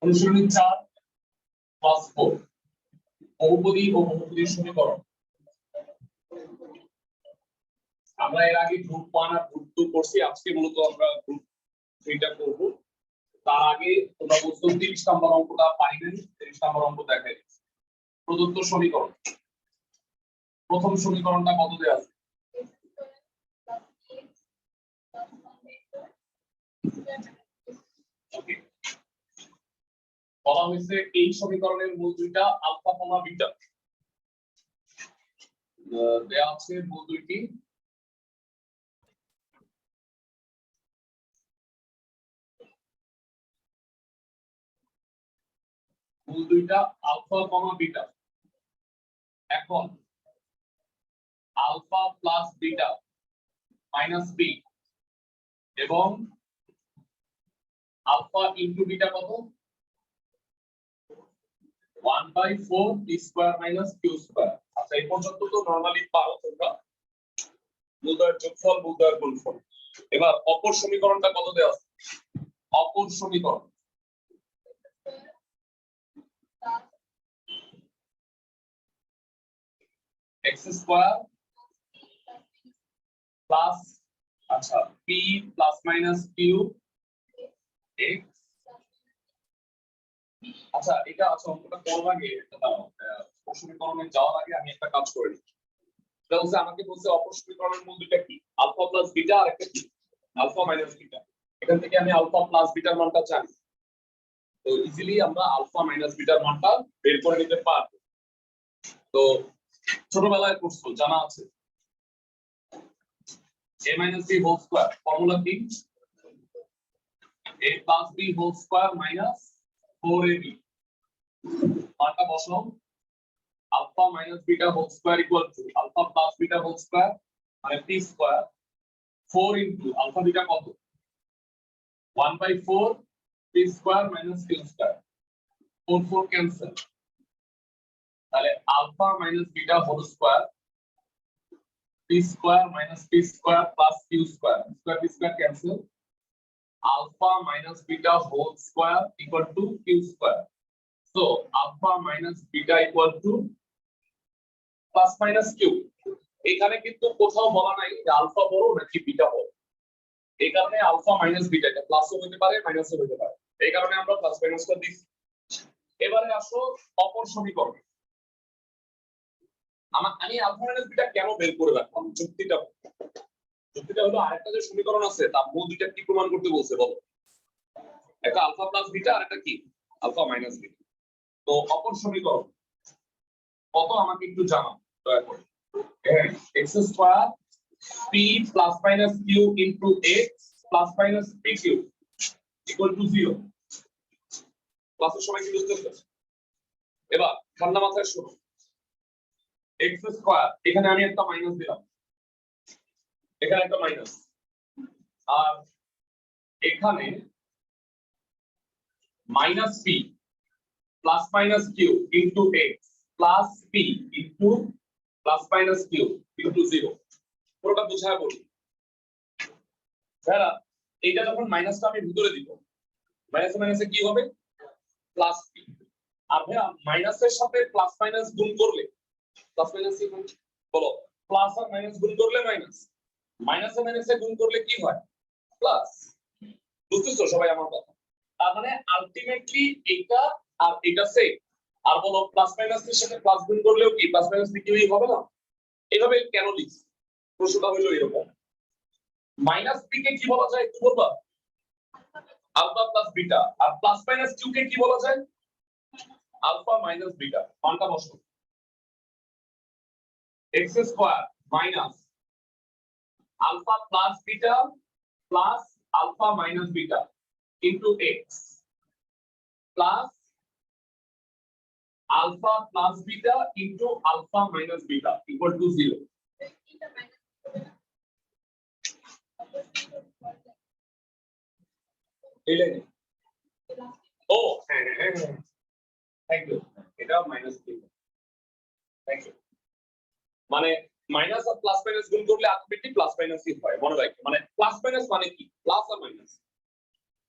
অনুশীলনী 4 ক্লাস 4 বহুপদী ও বহুপদীর সমীকরণ। আমরা এর আগে গ্রুপ 1 আর গ্রুপ 2 করছি, আজকে মূলত আমরা গ্রুপ 3 টা করব। তার আগে তোমরা বলছো 30 নম্বর অঙ্কটা পাইবেন, 30 নম্বর অঙ্ক দেখাই। প্রদত্ত সমীকরণ, প্রথম সমীকরণটা কত দেয়া আছে? ওকে, বলা হয়েছে এই সমীকরণের মূল দুইটা আলফা কমা বিটা দেয়া আছে। মূল দুইটি আলফা কমা বিটা। এখন alpha plus beta minus b এবং আলফা ইনটু বিটা কত? 1/4 p square minus q square. আচ্ছা, এই পর্যন্ত তো নরমালি পারো তোমরা, মূলদয়ের যোগফল মূলদয়ের গুণফল। এবার অপর সমীকরণটা কত দেওয়া আছে? অপর সমীকরণ x স্কয়ার প্লাস আচ্ছা p plus minus q x। আচ্ছা, এটা আছে অঙ্কটা করার আগে সমীকরণে যাওয়ার আগে আমি একটা কাজ করে নিই। সেটা হচ্ছে আমাকে বলছে অপর সমীকরণের মূল দুইটা কি, আলফা প্লাস বিটা আর একটা কি আলফা মাইনাস বিটা। এখান থেকে আমি আলফা প্লাস বিটার মানটা জানি, তো ইজিলি আমরা আলফা মাইনাস বিটার মানটা বের করে নিতে পারবো। তো ছোটবেলায় করছো, জানা আছে a minus b whole square formula কি? a plus b whole square minus 4ab। মানটা বসাও, alpha minus beta whole square equal to alpha plus beta whole square মানে p square 4 into alpha beta কত? 1/4 p square minus q square। 4 cancel, তাহলে alpha minus beta whole square p square minus p square plus q square, square p square cancel, alpha minus beta whole square equal to q square। So alpha minus beta equal to plus minus q। এখানে কিন্তু কোথাও বলা নাই যে alpha বড় নাকি beta বড়, এই কারণে আলফা মাইনাস বিটা এটা প্লাসও হতে পারে মাইনাসও হতে পারে, এই কারণে আমরা প্লাস মাইনাসটা দিচ্ছি। এবারে আসো অপর সমীকরণ। আমি আলফা মাইনাস বিটা কেন বের করে রাখলাম, যুক্তিটা হলো আরেকটা যে সমীকরণ আছে তার মূল দুইটা কি প্রমাণ করতে বলছে বলো? একটা আলফা প্লাস বিটা আর একটা কি আলফা মাইনাস বিটা। তো অপর সমীকরণ কত আমাকে একটু জানাও দয়া করে। x square p plus minus q into x plus minus pq equal to 0। ক্লাসের সময় কি বুঝতেছো? এবার ঠান্ডা মাথায় শোনো, x স্কয়ার এখানে আমি একটা মাইনাস দিলাম, এখানে একটা মাইনাস, আর এখানে minus p plus minus q into x plus p into plus minus q into 0। পুরোটা বুঝায় বলি। ভাইরা এইটা যখন মাইনাসটা আমি ভিতরে দিব, মাইনাসে মাইনাসে কি হবে? Plus p। আর ভাইয়া মাইনাসের সাথে প্লাস মাইনাস গুণ করলে প্লাস মাইনাস কি হয় বলো? প্লাস আর মাইনাস গুণ করলে মাইনাস, মাইনাসে মাইনাসে গুণ করলে কি হয়? প্লাস। বুঝতেছো সবাই আমার কথা? তার মানে আলটিমেটলি এটা আর এটা সেম। আর বলো প্লাস মাইনাসের সাথে প্লাস গুণ করলেও কি প্লাস মাইনাস কি হবে না? এইভাবে কেন লিখছি? প্রশ্নটা হলো এরকম, মাইনাস পি কে কি বলা যায় একটু বলবা? Alpha plus beta. আর প্লাস মাইনাস কিউ কে কি বলা যায়? Alpha minus beta. মানটা বসো, x square minus alpha plus beta plus alpha minus beta into x plus alpha plus beta into alpha minus beta equal to 0। ও হ্যাঁ হ্যাঁ হ্যাঁ, থ্যাংক ইউ। এটা মাইনাস দিই, থ্যাংক ইউ। মানে মাইনাস আর প্লাস মাইনাস গুণ করলে আলটিমেটলি প্লাস মাইনাসই হয়, মনে রাখবে। মানে প্লাস মাইনাস মানে কি? প্লাস আর মাইনাস।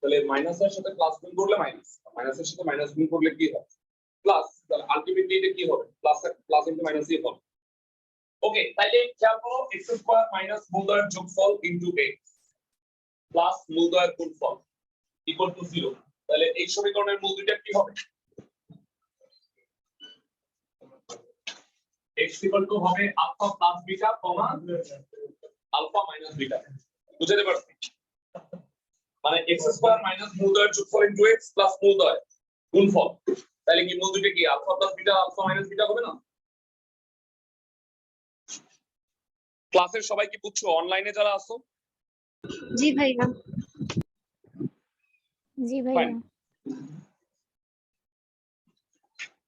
তাহলে মাইনাসের সাথে প্লাস গুণ করলে মাইনাস, মাইনাসের সাথে মাইনাস গুণ করলে কি হয় প্লাস, তাহলে আলটিমেটলি এটা কি হবে প্লাস, প্লাস ইনটু মাইনাসই হবে। ওকে, তাইলে খেয়াল করো x স্কয়ার মাইনাস মূলদ্বয়ের যোগফল ইনটু x প্লাস মূলদ্বয়ের গুণফল ইকুয়াল টু 0। তাহলে এই সমীকরণের মূল দুইটা কি হবে? x ইকুয়াল টু হবে alpha plus beta comma alpha minus beta. বুঝতে পারছি? মানে x স্কয়ার মাইনাস মূলদ্বয়ের যোগফল ইনটু x প্লাস মূলদ্বয় গুণফল, তাহলে কি মূল দুইটা কি alpha plus beta alpha minus beta হবে না? ক্লাসের সবাই কি বুঝছো? অনলাইনে যারা আছো? জি ভাইয়া। জি ভাইয়া।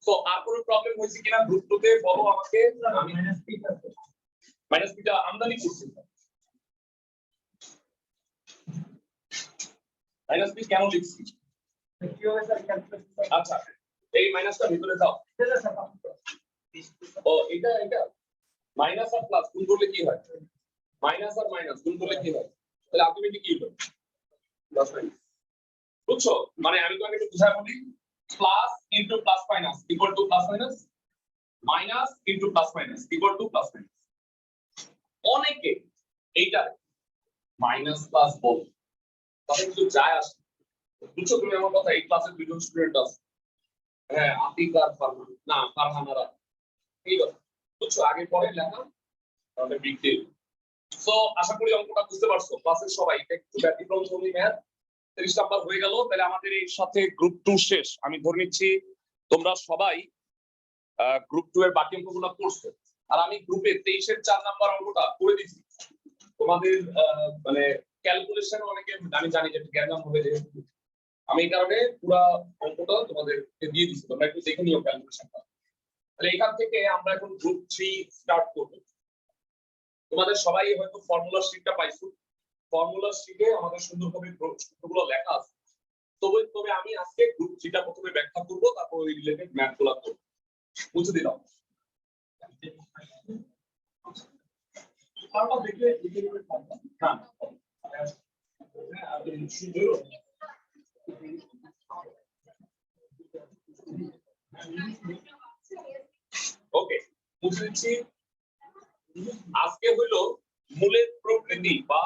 তো আর কোনো প্রবলেম হয়েছে কিনা গ্রুপ টুতে বলো আমাকে। আমি মাইনাস বিটা আমদানি করছি, মাইনাস বি কেন লিখছি? আচ্ছা, এই মাইনাসটা ভিতরে দাও। ও এটা এটা মাইনাস আর প্লাস গুণ করলে কি হয়? মাইনাস আর মাইনাস গুণ করলে কি হয়? তাহলে আলটিমেটলি কি হবে? Plus minus. বুঝছো? মানে আমি তোমাকে একটু বুঝাই বলি, plus into plus minus equal to plus minus, minus into plus minus equal to plus minus. অনেকে এইটা মাইনাস প্লাস বল, তাহলে কিন্তু যায় আসে। বুঝছো তুমি আমার কথা? এই ক্লাসের দুজন স্টুডেন্ট আছে, হ্যাঁ আতিক আর ফারহান, না ফারহানারা, ঠিক আছে? বুঝছো? আগে পরে লেখা তাহলে বিগ ডিল। সো আশা করি অঙ্কটা বুঝতে পারছো ক্লাসের সবাই। একটু ব্যতিক্রম ধর্মী ম্যাথ 30 নাম্বার হয়ে গেল। তাহলে আমাদের এই সাথে গ্রুপ 2 শেষ। আমি ধরে নিচ্ছি তোমরা সবাই গ্রুপ 2 এর বাকি অঙ্কগুলো করছো, আর আমি গ্রুপে 23 এর 4 নাম্বার অঙ্কটা করে দিয়েছি। তোমাদের মানে ক্যালকুলেশন অনেকে আমি জানি যে জ্ঞান হবে, যে আমি এই কারণে পুরো অঙ্কটা তোমাদেরকে দিয়ে দিচ্ছি, তোমরা একটু দেখে নিও ক্যালকুলেশনটা। তাহলে এখান থেকে আমরা এখন গ্রুপ 3 স্টার্ট করব। তোমাদের সবাই হয়তো ফর্মুলা শীটটা পাইছো, ফর্মুলা শীটে আমাদের সুন্দরভাবে সূত্রগুলো লেখা আছে। তবে আমি আজকে গ্রুপ 3টা প্রথমে ব্যাখ্যা করব, তারপর ওই রিলেটেড ম্যাথগুলো করব। বুঝে দিলাম? তারপর দেখলে হ্যাঁ ওকে, বুঝে দিচ্ছি। আজকে হইলো মূলের প্রকৃতি, বা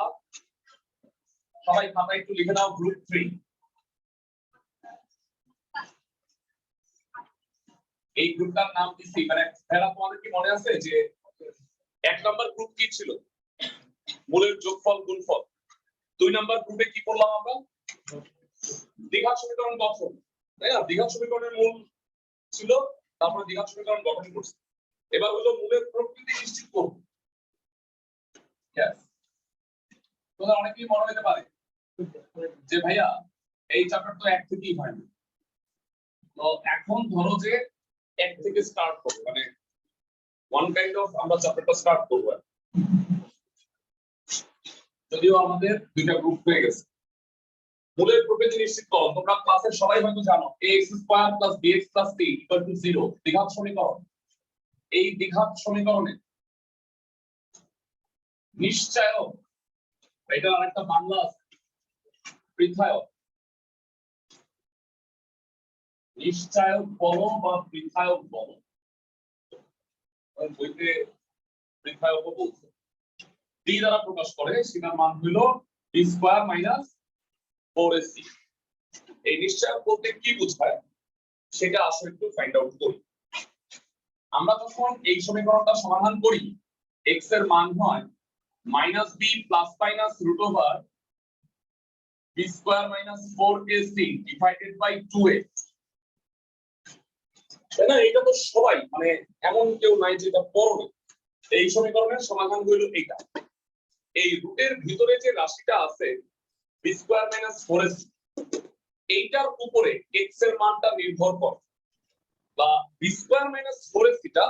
সবাই খাতায় একটু লিখে নাও গ্রুপ 3। এই গ্রুপটার নাম দিচ্ছি, মানে এরা তোমাদের কি মনে আছে যে 1 নাম্বার গ্রুপ কি ছিল? মূলের যোগফল গুণফল। 2 নাম্বার গ্রুপে কি করলাম আমরা? দ্বিঘাত সমীকরণ গঠন, তাই না? দ্বিঘাত সমীকরণের মূল ছিল, তারপরে দ্বিঘাত সমীকরণ গঠন করছি। এবার হলো মূলের প্রকৃতি নিশ্চিত করব। তোমরা অনেকেই মনে হতে পারে যে ভাইয়া এই চ্যাপ্টার তো 1 থেকেই হয় না, তো এখন ধরো যে 1 থেকে স্টার্ট করব, মানে ওয়ান কাইন্ড অফ আমরা চ্যাপ্টারটা স্টার্ট করব। যদিও আমাদের দুইটা গ্রুপ হয়ে গেছে। মূলের প্রকৃতি নিশ্চিত করো। তোমরা ক্লাসের সবাই হয়তো জানো ax square plus bx plus c equal to 0 দ্বিঘাত সমীকরণ। এই দ্বিঘাত সমীকরণে নিশ্চয়ক, এটা আরেকটা বাংলা আছে, পৃথায়ক। নিশ্চয়ক বলো বা পৃথায়ক বলো, বইতে পৃথায়ক বলছে, d দ্বারা প্রকাশ করে, সেটার মান হলো d স্কয়ার মাইনাস 4ac। এই নিশ্চয়ক বলতে কি বোঝায় সেটা আসলে একটু ফাইন্ড আউট করি। আমরা যখন এই সমীকরণটা সমাধান করি, x এর মান হয় -b plus minus root over b square minus 4ac divided by 2a। তাই না? এটা তো সবাই, মানে এমন কেউ নাই যেটা পড়ো না। এই সমীকরণের সমাধান হলো এটা। এই রুটের ভিতরে যে রাশিটা আছে b স্কয়ার মাইনাস 4ac, এইটার উপরে x এর মানটা নির্ভর করে, বা b স্কয়ার মাইনাস 4ac টা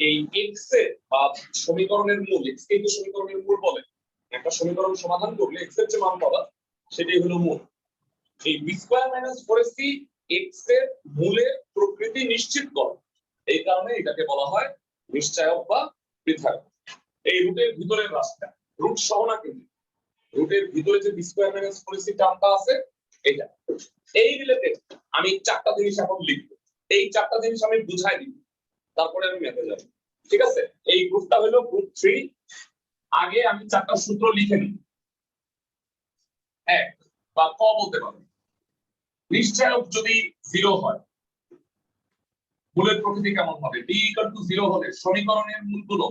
এই x এর বা সমীকরণের মূল। x কে কি সমীকরণের মূল বলে? একটা সমীকরণ সমাধান করলে x এর যে মান পাবা সেটাই হলো মূল। এই b square minus 4ac x এর মূলের প্রকৃতি নিশ্চিত করে, এই কারণে এটাকে বলা হয় নিশ্চয়ক বা পৃথক। এই রুটের ভিতরের রাশিটা রুট সহ না, কিন্তু রুটের ভিতরে যে বি স্কয়ার মাইনাস 4ac টার্মটা আছে এটা, এই রিলেটেড আমি চারটা জিনিস এখন লিখব, এই চারটা জিনিস আমি বুঝাই দিব, তারপরে আমি ম্যাথে যাব। ঠিক আছে, এই গ্রুপটা হলো গ্রুপ 3। আগে আমি চারটা সূত্র লিখে নিই। এক বা ক বলতে পারো, নিশ্চয়ক যদি 0 হয় মূলের প্রকৃতি কেমন হবে? d = 0 হলে সমীকরণের মূলগুলো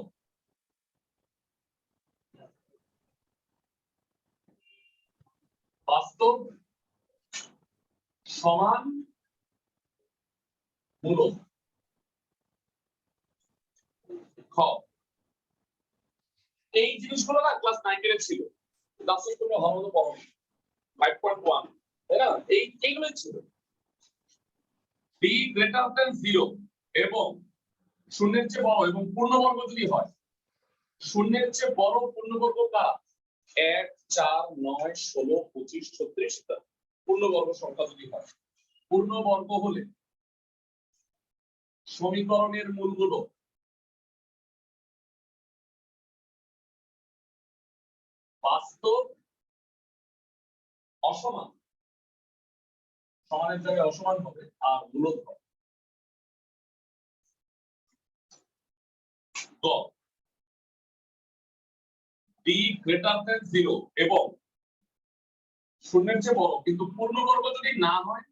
বাস্তব, সমান, মূলদ। খ, এই জিনিসগুলো না ক্লাস 9 এর ছিল, ক্লাসে তুমি ভালোমতো পড়ো 5.1, তাই না? এইগুলোই ছিল। d > 0 এবং শূন্যের চেয়ে বড় এবং পূর্ণবর্গ যদি হয়, শূন্যের চেয়ে বড় পূর্ণবর্গ কারা? 1 4 9 16 25 36 পূর্ণবর্গ সংখ্যা যদি হয়, পূর্ণবর্গ হলে সমীকরণের মূলগুলো বাস্তব, অসমান, সমানের জায়গায় অসমান হবে আর মূলদ হবে। গ, d > 0 এবং শূন্যের চেয়ে বড় কিন্তু পূর্ণবর্গ যদি না হয়,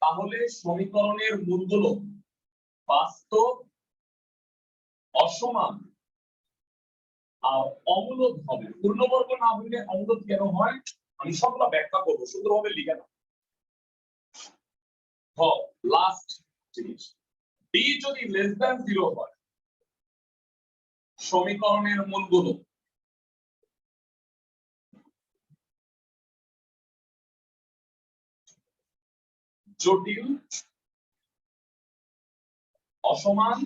তাহলে সমীকরণের মূলগুলো বাস্তব, অসমান আর অমূলদ হবে। পূর্ণবর্গ না হলে অমূলদ কেন হয় আমি সবটা ব্যাখ্যা করব, সুন্দরভাবে লিখে নাও। হ, লাস্ট জিনিস, d যদি <0 হয় সমীকরণের মূলগুলো জটিল, অসমান,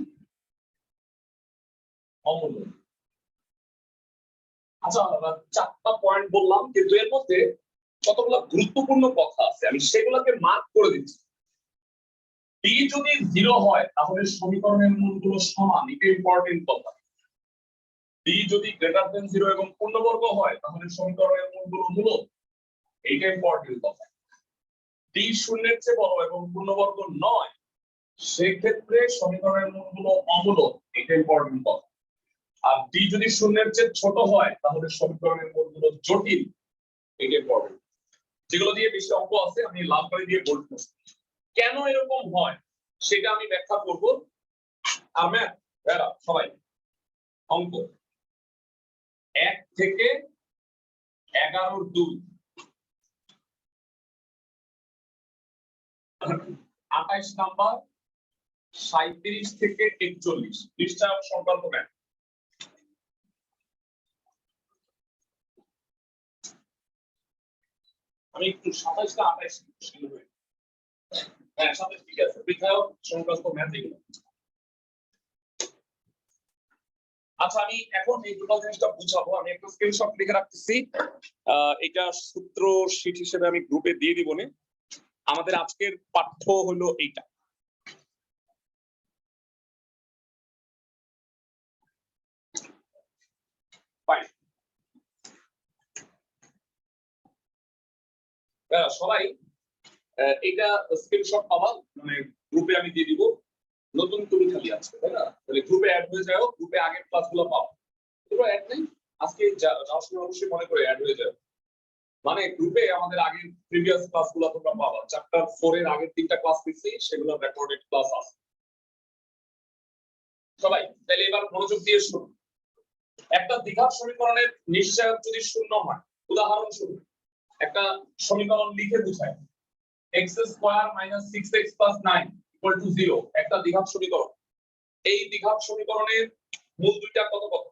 অমূলদ। আচ্ছা, চারটা পয়েন্ট বললাম, কিন্তু এর মধ্যে কতগুলো গুরুত্বপূর্ণ কথা আছে, আমি সেগুলোকে মার্ক করে দিচ্ছি। d যদি 0 হয় তাহলে সমীকরণের মূলগুলো সমান, এটা ইম্পর্টেন্ট কথা। d যদি <0 এবং পূর্ণবর্গ হয় তাহলে সমীকরণের মূলগুলো মূলদ, এইটা ইম্পর্টেন্ট কথা। d শূন্যের চেয়ে বড় এবং পূর্ণবর্গ নয়, সেক্ষেত্রে সমীকরণের মূলগুলো অমূলদ, এটা ইম্পর্টেন্ট কথা। আর d যদি শূন্যের চেয়ে ছোট হয় তাহলে সমীকরণের মূলগুলো জটিল, এটা ইম্পর্টেন্ট। যেগুলো দিয়ে বেশি অঙ্ক আছে আমি লাল করে দিয়ে বলবো, কেন এরকম হয় সেটা আমি ব্যাখ্যা করব। আর ম্যাথ সবাই অঙ্ক 1 থেকে 11 2 28 নাম্বার 37 থেকে 41 নিশ্চয়ক সংক্রান্ত ম্যাথ। আমি একটু 27 টা 28 হ্যাঁ 27 ঠিক আছে, বিধায়ক সংক্রান্ত ম্যাথ এগুলো। আচ্ছা, আমি এখন এই দুটো জিনিসটা বুঝাবো, আমি একটা স্ক্রিনশট লিখে রাখতেছি, এটা সূত্র শীট হিসেবে আমি গ্রুপে দিয়ে দিব। আমাদের আজকের পাঠ্য হলো এইটা। সবাই এটা স্ক্রিনশট পাবা, মানে গ্রুপে আমি দিয়ে দিব। নতুন তুমি খালি আছে তাই না, তাহলে গ্রুপে অ্যাড হয়ে যাও, গ্রুপে আগের ক্লাসগুলো পাও। তোমরা অ্যাড নেই আজকে যাওয়ার সময় অবশ্যই মনে করে অ্যাড হয়ে যাও, মানে গ্রুপে আমাদের আগের প্রিভিয়াস ক্লাসগুলো তোমরা পাবা। চ্যাপ্টার 4 এর আগের 3টা ক্লাস দিচ্ছি, সেগুলো রেকর্ডেড ক্লাস আছে। সবাই তাহলে এবার মনোযোগ দিয়ে শুনুন। একটা দ্বিঘাত সমীকরণের নিশ্চয়ক যদি শূন্য হয়, উদাহরণস্বরূপ একটা সমীকরণ লিখে বুঝায় x² - 6x + 9 = 0, একটা দ্বিঘাত সমীকরণ। এই দ্বিঘাত সমীকরণের মূল দুইটা কত কত,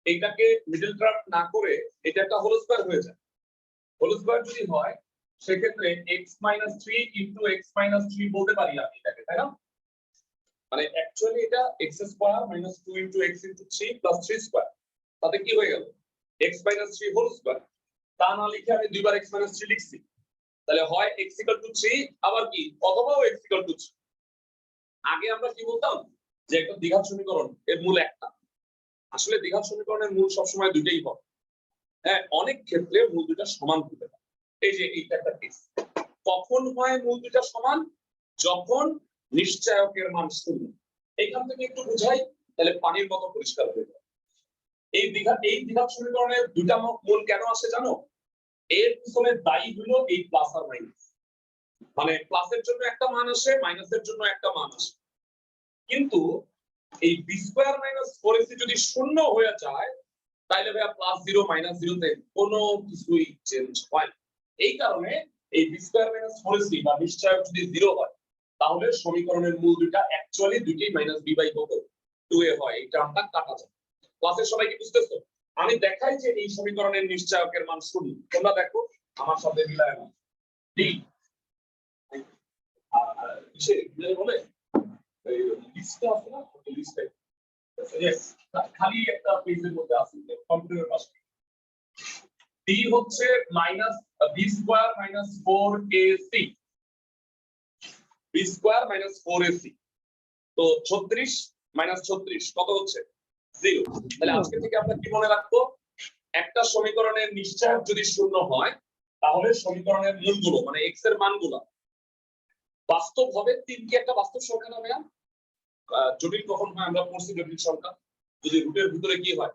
এইটাকে মিডল টার্ম না করে এটা একটা হোল স্কয়ার হয়ে যায়। হোল স্কয়ার যদি হয় সেক্ষেত্রে x - 3 * x - 3 বলতে পারি আমি এটাকে, তাই না? মানে অ্যাকচুয়ালি এটা x² - 2 * x * 3 + 3², তাতে কি হয়ে গেল x - 3 হোল স্কয়ার। তা না লিখে আমি দুইবার x - 3 লিখছি, তাহলে হয় x = 3 আবার কি অথবা x = 3। আগে আমরা কি বলতাম যে একটা দ্বিঘাত সমীকরণ এর মূল একটা, আসলে দ্বিঘাত সমীকরণের মূল সবসময় দুইটাই হবে। হ্যাঁ, অনেক ক্ষেত্রে মূল দুইটা সমান হতে পারে। এই যে এইটা একটা কেস। কখন হয় মূল দুইটা সমান? যখন নিশ্চয়কের মান শূন্য। এইখান থেকে একটু বুঝাই, তাহলে পানির মতো পরিষ্কার হয়ে যাবে। এই দ্বিঘাত সমীকরণের দুইটা মূল কেন আসে জানো? এর পিছনে দায়ী হলো এই প্লাস আর মাইনাস। মানে প্লাসের জন্য একটা মান আসে, মাইনাসের জন্য একটা মান আসে। কিন্তু এই বি স্কয়ার মাইনাস 4ac যদি শূন্য হয়ে যায়, তাইলে ভাইয়া প্লাস 0 মাইনাস 0 তে কোনো কিছুই চেঞ্জ হয় না। এই কারণে এই বি স্কয়ার মাইনাস 4ac বা নিশ্চয়ক যদি 0 হয়, তাহলে সমীকরণের মূল দুইটা অ্যাকচুয়ালি দুইটাই মাইনাস b বাই কত 2a হয়। এই টার্মটা কাটা যায়। ক্লাসের সবাই কি বুঝতেছো? আমি দেখাই যে এই সমীকরণের নিশ্চয়কের মান শূন্য। তোমরা দেখো আমার সাথে মিলায় না। ডি কিসে মিলায় বলে এই লিস্টটা আছে না, লিস্টে यस খালি একটা পেজের মধ্যে আছে কম্পিউটারের পাশে। d হচ্ছে minus b square minus 4ac, b square minus 4ac, তো 36 মাইনাস 36 কত হচ্ছে 0। তাহলে আজকে থেকে আমরা কি মনে রাখবো? একটা সমীকরণের নিশ্চয়ক যদি শূন্য হয়, তাহলে সমীকরণের মূলগুলো মানে x এর মানগুলো বাস্তব হবে। 3 কি একটা বাস্তব সংখ্যা না ভাইয়া? জটিল কখন হয় আমরা পড়ছি জটিল সংখ্যা? যদি রুটের ভিতরে কি হয়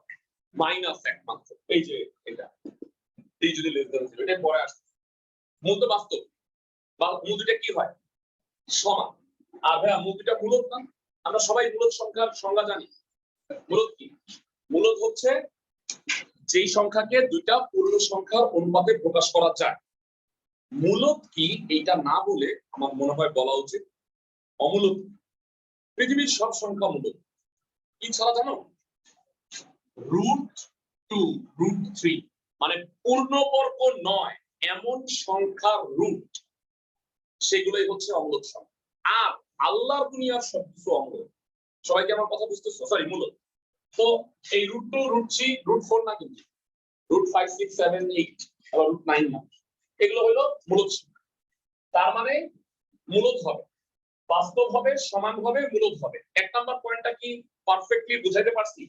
মাইনাস একমাত্র, এই যে এটা এই যদি লেস দ্যান 0, এটা পরে আসছে। মূল তো বাস্তব বা মূল দুটো কি হয় সমান। আর ভাইয়া মূল দুটো মূলত না, আমরা সবাই মূলত সংখ্যার সংজ্ঞা জানি। মূলত কি? মূলত হচ্ছে যেই সংখ্যাকে দুইটা পূর্ণ সংখ্যার অনুপাতে প্রকাশ করা যায়। মূলত কি এইটা না বলে আমার মনে হয় বলা উচিত অমূলত। পৃথিবীর সব সংখ্যা মূলত। কি ছাড়া জানো? √2 √3 মানে পূর্ণবর্গ নয় এমন সংখ্যার রুট, সেগুলোই হচ্ছে অমূলত সংখ্যা। আর আল্লাহর দুনিয়ার সবকিছু অমূলত। সবাই কি আমার কথা বুঝতেছো? সরি, মূলত। তো এই √2 √3 √4 না, কিন্তু √5 6 7 8 আবার √9 না, এগুলো হলো মূলত সংখ্যা। তার মানে মূলত হবে, বাস্তব হবে, সমান হবে, মূলত হবে। এক নাম্বার পয়েন্টটা কি পারফেক্টলি বুঝাইতে পারছি?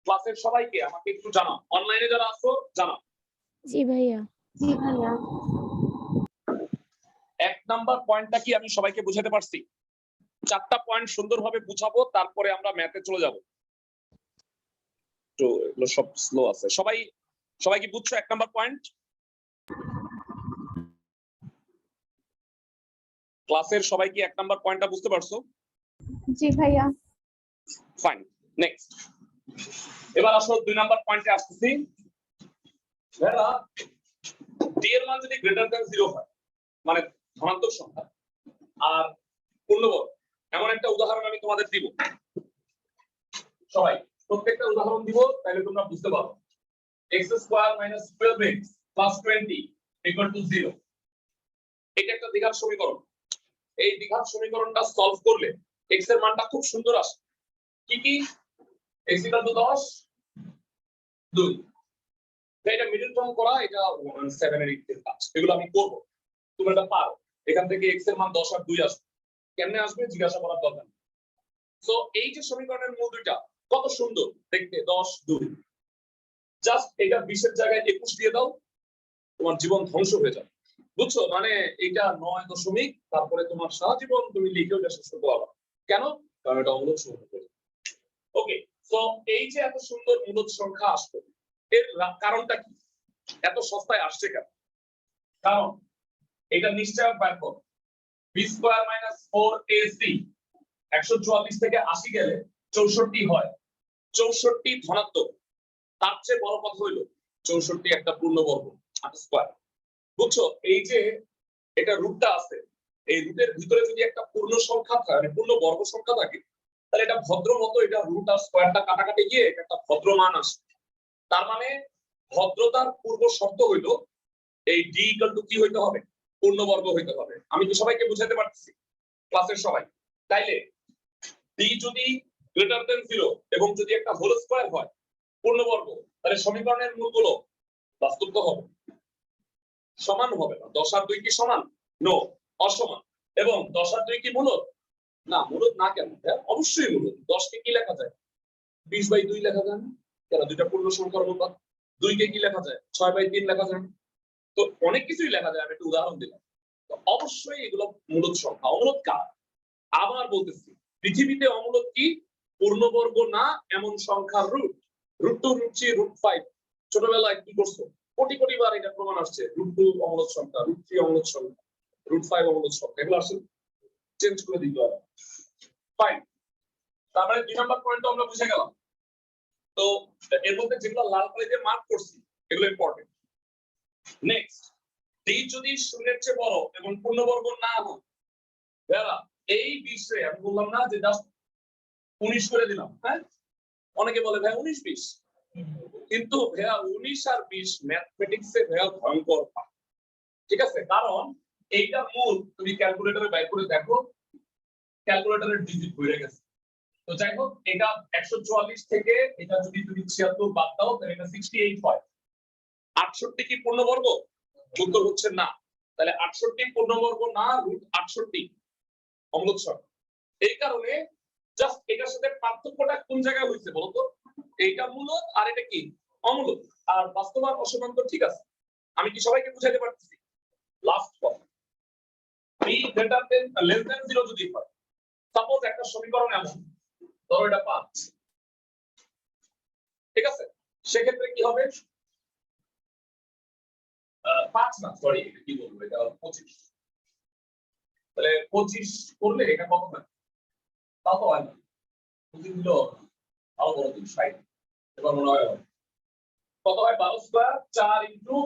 ক্লাসের সবাইকে আমাকে একটু জানাও, অনলাইনে যারা আছো জানাও। জি ভাইয়া। জি ভাইয়া। এক নাম্বার পয়েন্টটা কি আমি সবাইকে বুঝাতে পারছি? 4টা পয়েন্ট সুন্দরভাবে বুঝাবো, তারপরে আমরা ম্যাথে চলে যাব। তো এগুলো সব স্লো আছে। সবাই কি বুঝছো এক নাম্বার পয়েন্ট? ক্লাসের সবাই কি এক নাম্বার পয়েন্টটা বুঝতে পারছো? জি ভাইয়া। Fine, next. এবার আসো 2 নাম্বার পয়েন্টে আসতেছি। ভাইরা d এর মান যদি গ্রেটার দ্যান 0 হয়, মানে ধনাত্মক সংখ্যা আর পূর্ণবর্গ, এমন একটা উদাহরণ আমি তোমাদের দিব। সবাই প্রত্যেকটা উদাহরণ দিব, তাহলে তোমরা বুঝতে পারবে। x² - 12x + 20 = 0। এটা একটা দ্বিঘাত সমীকরণ। এই দ্বিঘাত সমীকরণটা সলভ করলে x এর মানটা খুব সুন্দর আসে। কি কি? x = 10 2। এটা মিডল টার্ম করা, এটা 7 এর 8 এর কাজ, এগুলো আমি করব। তুমি এটা পারো। এখান থেকে x এর মান 10 আর 2 আসবে। কেমনে আসবে জিজ্ঞাসা করার দরকার নেই। সো এই যে সমীকরণের মূল দুইটা কত সুন্দর দেখতে, 10 2। জাস্ট এটা 20 এর জায়গায় 21 দিয়ে দাও, তোমার জীবন ধ্বংস হয়ে যাবে। বুঝছো? মানে এটা 9 দশমিক, তারপরে তোমার সারা জীবন তুমি লিখেও এটা শেষ করতে পারবে। কেন? কারণ এটা অমূলত সংখ্যা। ওকে, সো এই যে এত সুন্দর মূলত সংখ্যা আসবে, এর কারণটা কি? এত সস্তায় আসছে কেন? কারণ এটা নিশ্চয়ক বের করো। b² - 4ac 144 থেকে 80 গেলে 64 হয়। 64 ধনাত্মক। তার চেয়ে বড় কথা হইলো 64 একটা পূর্ণবর্গ স্কয়ার। বুঝছো? এই যে এটা রুটটা আছে, এই রুটের ভিতরে যদি একটা পূর্ণ সংখ্যা থাকে, মানে পূর্ণ বর্গ সংখ্যা থাকে, তাহলে এটা ভদ্র মতো এটা রুট আর স্কয়ারটা কাটাকাটি গিয়ে একটা ভদ্র মান আসে। তার মানে ভদ্রতার পূর্ব শর্ত হইলো এই d = কি হইতে হবে? পূর্ণবর্গ হইতে হবে। আমি কি সবাইকে বুঝাতে পারতেছি? ক্লাসের সবাই? তাইলে d যদি গ্রেটার দ্যান 0 এবং যদি একটা হোল স্কয়ার হয় পূর্ণবর্গ, তাহলে সমীকরণের মূলগুলো বাস্তব তো হবে, সমান হবে না। 10 আর 2 কি সমান? নো, অসমান। এবং 10 আর 2 কি মূলত? না, মূলত না। কেন? অবশ্যই মূলত। 10 কে কি লেখা যায়? 20/2 লেখা যায় না? কেন দুইটা পূর্ণ সংখ্যার অনুপাত, 2 কে কি লেখা যায় 6/3 লেখা যায়। তো অনেক কিছুই লেখা যায়, আমি একটা উদাহরণ দিলাম। তো অবশ্যই এগুলো মূলদ সংখ্যা। অমূলদ কার? আবার বলতেছি, পৃথিবীতে অমূলদ কি? পূর্ণবর্গ না এমন সংখ্যার রুট। √2, √3, √5 ছোটবেলায় কি করছো? কোটি কোটি বার এটা প্রমাণ আসছে। √2 অমূলদ সংখ্যা, √3 অমূলদ সংখ্যা, √5 অমূলদ সংখ্যা, এগুলো আসলে চেঞ্জ করে দিতে হবে। ফাইন। তারপরে 2 নাম্বার পয়েন্ট আমরা বুঝে গেলাম। তো এর মধ্যে যেগুলো লাল কালি দিয়ে মার্ক করছি এগুলো ইম্পর্টেন্ট। নেক্সট, ডি যদি শূন্যের চেয়ে বড় এবং পূর্ণবর্গ না হয়, ভাইয়া এই বিষয়ে আমি বললাম না যে জাস্ট 19 করে দিলাম, হ্যাঁ? অনেকে বলে ভাই 19-20, কিন্তু ভাইয়া 19 আর 20 ম্যাথমেটিক্সে ভাইয়া ভয়ঙ্কর পার্থক্য। ঠিক আছে, কারণ এইটা মূল তুমি ক্যালকুলেটরে বের করে দেখো, ক্যালকুলেটরের ডিজিট বেড়ে গেছে। তো যাই হোক, এটা 144 থেকে এটা যদি তুমি 76 বাদ দাও তাহলে এটা 68 হয়। 68 কি পূর্ণবর্গ? উত্তর হচ্ছে না। তাহলে 68 পূর্ণবর্গ না, √68 অমূলদ সংখ্যা। এই কারণে জাস্ট এটার সাথে পার্থক্যটা কোন জায়গায় হয়েছে বলতো? এইটা মূলদ আর এটা কি অমূলদ। আর বাস্তব আর অসমান্তর ঠিক আছে, আমি কি সবাইকে বুঝাইতে পারতেছি? লাস্ট কথা, b greater than less than 0 যদি হয়, সাপোজ একটা সমীকরণ এমন, ধরো এটা 5, ঠিক আছে, সেক্ষেত্রে কি হবে? 5 না, সরি, এটা কি বলবো, এটা 25। তাহলে 25 করলে এটা কত হয়? তাও তো হয় না, 25 দিল আরো বড় 60, এবার মনে হয় কত হয়? 12 স্কয়ার 4 ইনটু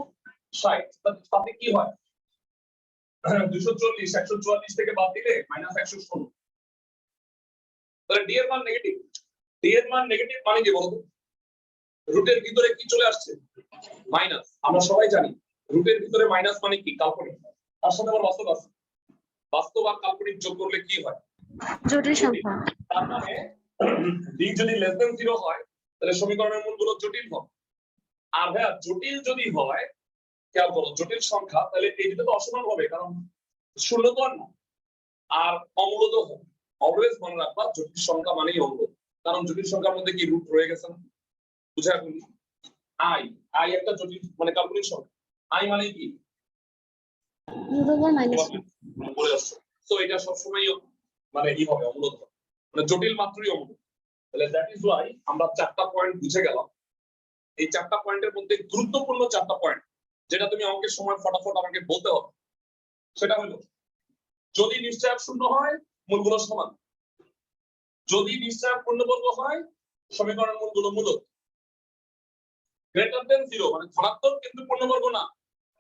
60, তাতে কি হয়? 240, 144 থেকে বাদ দিলে -116। তাহলে ডি এর মান নেগেটিভ। ডি এর মান নেগেটিভ মানে কি বলতো? রুটের ভিতরে কি চলে আসছে? মাইনাস। আমরা সবাই জানি রুটের ভিতরে মাইনাস মানে কি? কাল্পনিক। তার সাথে আবার বাস্তব আছে। বাস্তব আর কাল্পনিক যোগ করলে কি হয়? জটিল সংখ্যা। তার মানে ডি যদি লেস দেন 0 হয় তাহলে সমীকরণের মূলগুলো জটিল হবে। আর ভাইয়া জটিল যদি হয়, খেয়াল করো, জটিল সংখ্যা, তাহলে এই দুটো তো অসমান হবে, কারণ শূন্য তো আর না। আর অমূলদ হবে। অলওয়েজ মনে রাখবা জটিল সংখ্যা মানেই অমূলদ, কারণ জটিল সংখ্যার মধ্যে কি রুট রয়ে গেছে না? বুঝা এখন? আই আই একটা জটিল মানে কাল্পনিক সংখ্যা। আই মানে কি? বলে আসছো। তো এটা সবসময় মানে কি হবে? অমূলদ হবে, মানে জটিল মাত্রই অমূলদ। তাহলে দ্যাট ইজ ওয়াই আমরা 4টা পয়েন্ট বুঝে গেলাম। এই 4টা পয়েন্টের মধ্যে গুরুত্বপূর্ণ 4টা পয়েন্ট যেটা তুমি অঙ্কের সময় ফটাফট আমাকে বলতে হবে, সেটা হলো যদি নিশ্চয়ক শূন্য হয় মূলগুলো সমান, যদি নিশ্চয়ক পূর্ণবর্গ হয় সমীকরণের মূলগুলো মূলদ, গ্রেটার দেন 0 মানে ধনাত্মক কিন্তু পূর্ণবর্গ না,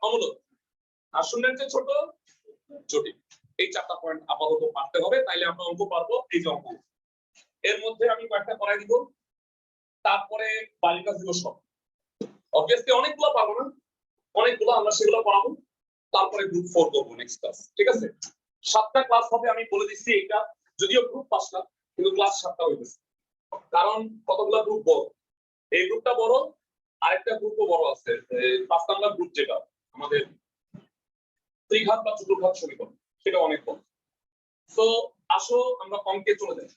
অমূলদ, আর শূন্যের চেয়ে ছোট জটিল। এই 4টা পয়েন্ট আপাতত পারতে হবে, তাইলে আমরা অঙ্ক পারবো। এই যে অঙ্ক, এর মধ্যে আমি কয়েকটা করাই দিব, তারপরে বালিকা দিব সব। অবভিয়াসলি অনেকগুলো পাবো না, অনেকগুলো আমরা সেগুলো পড়াবো, তারপরে গ্রুপ 4 করবো নেক্সট ক্লাস। ঠিক আছে, 7টা ক্লাস হবে আমি বলে দিচ্ছি। এটা যদিও গ্রুপ 5টা কিন্তু ক্লাস 7টা হইতেছে, কারণ কতগুলো গ্রুপ বড়, এই গ্রুপটা বড়, আরেকটা গ্রুপও বড় আছে, 5 নাম্বার গ্রুপ যেটা আমাদের ত্রিঘাত বা চতুর্ঘাত সমীকরণ, সেটা অনেক বড়। তো আসো আমরা অঙ্কে চলে যাই।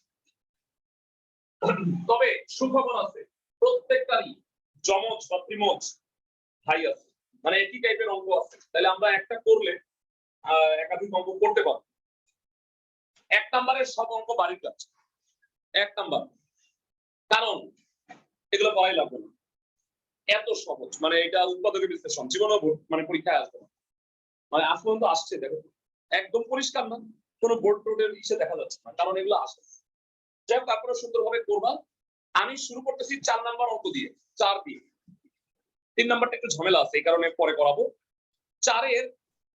তবে সুখবর আছে, প্রত্যেকটারই যমজ বা ত্রিমজ ভাই আছে, মানে একই টাইপের অঙ্ক আছে। তাহলে আমরা একটা করলে একাধিক অঙ্ক করতে পারবো। 1 নম্বরের সব অঙ্ক বাড়ির কাজ, 1 নাম্বার, কারণ এগুলো করাই লাগবে না, এত সহজ। মানে এটা উৎপাদকের বিশ্লেষণ জীবনে মানে পরীক্ষায় আসবে না, মানে আজ পর্যন্ত আসছে দেখো, একদম পরিষ্কার না, কোনো বোর্ড টোর্ডের ইসে দেখা যাচ্ছে না, কারণ এগুলো আসে। যাই হোক, তারপরে সুন্দরভাবে করবা। আমি শুরু করতেছি 4 নাম্বার অঙ্ক দিয়ে, 4 দিয়ে। 3 নাম্বারটা একটু ঝামেলা আছে, এই কারণে পরে করাবো। 4-এর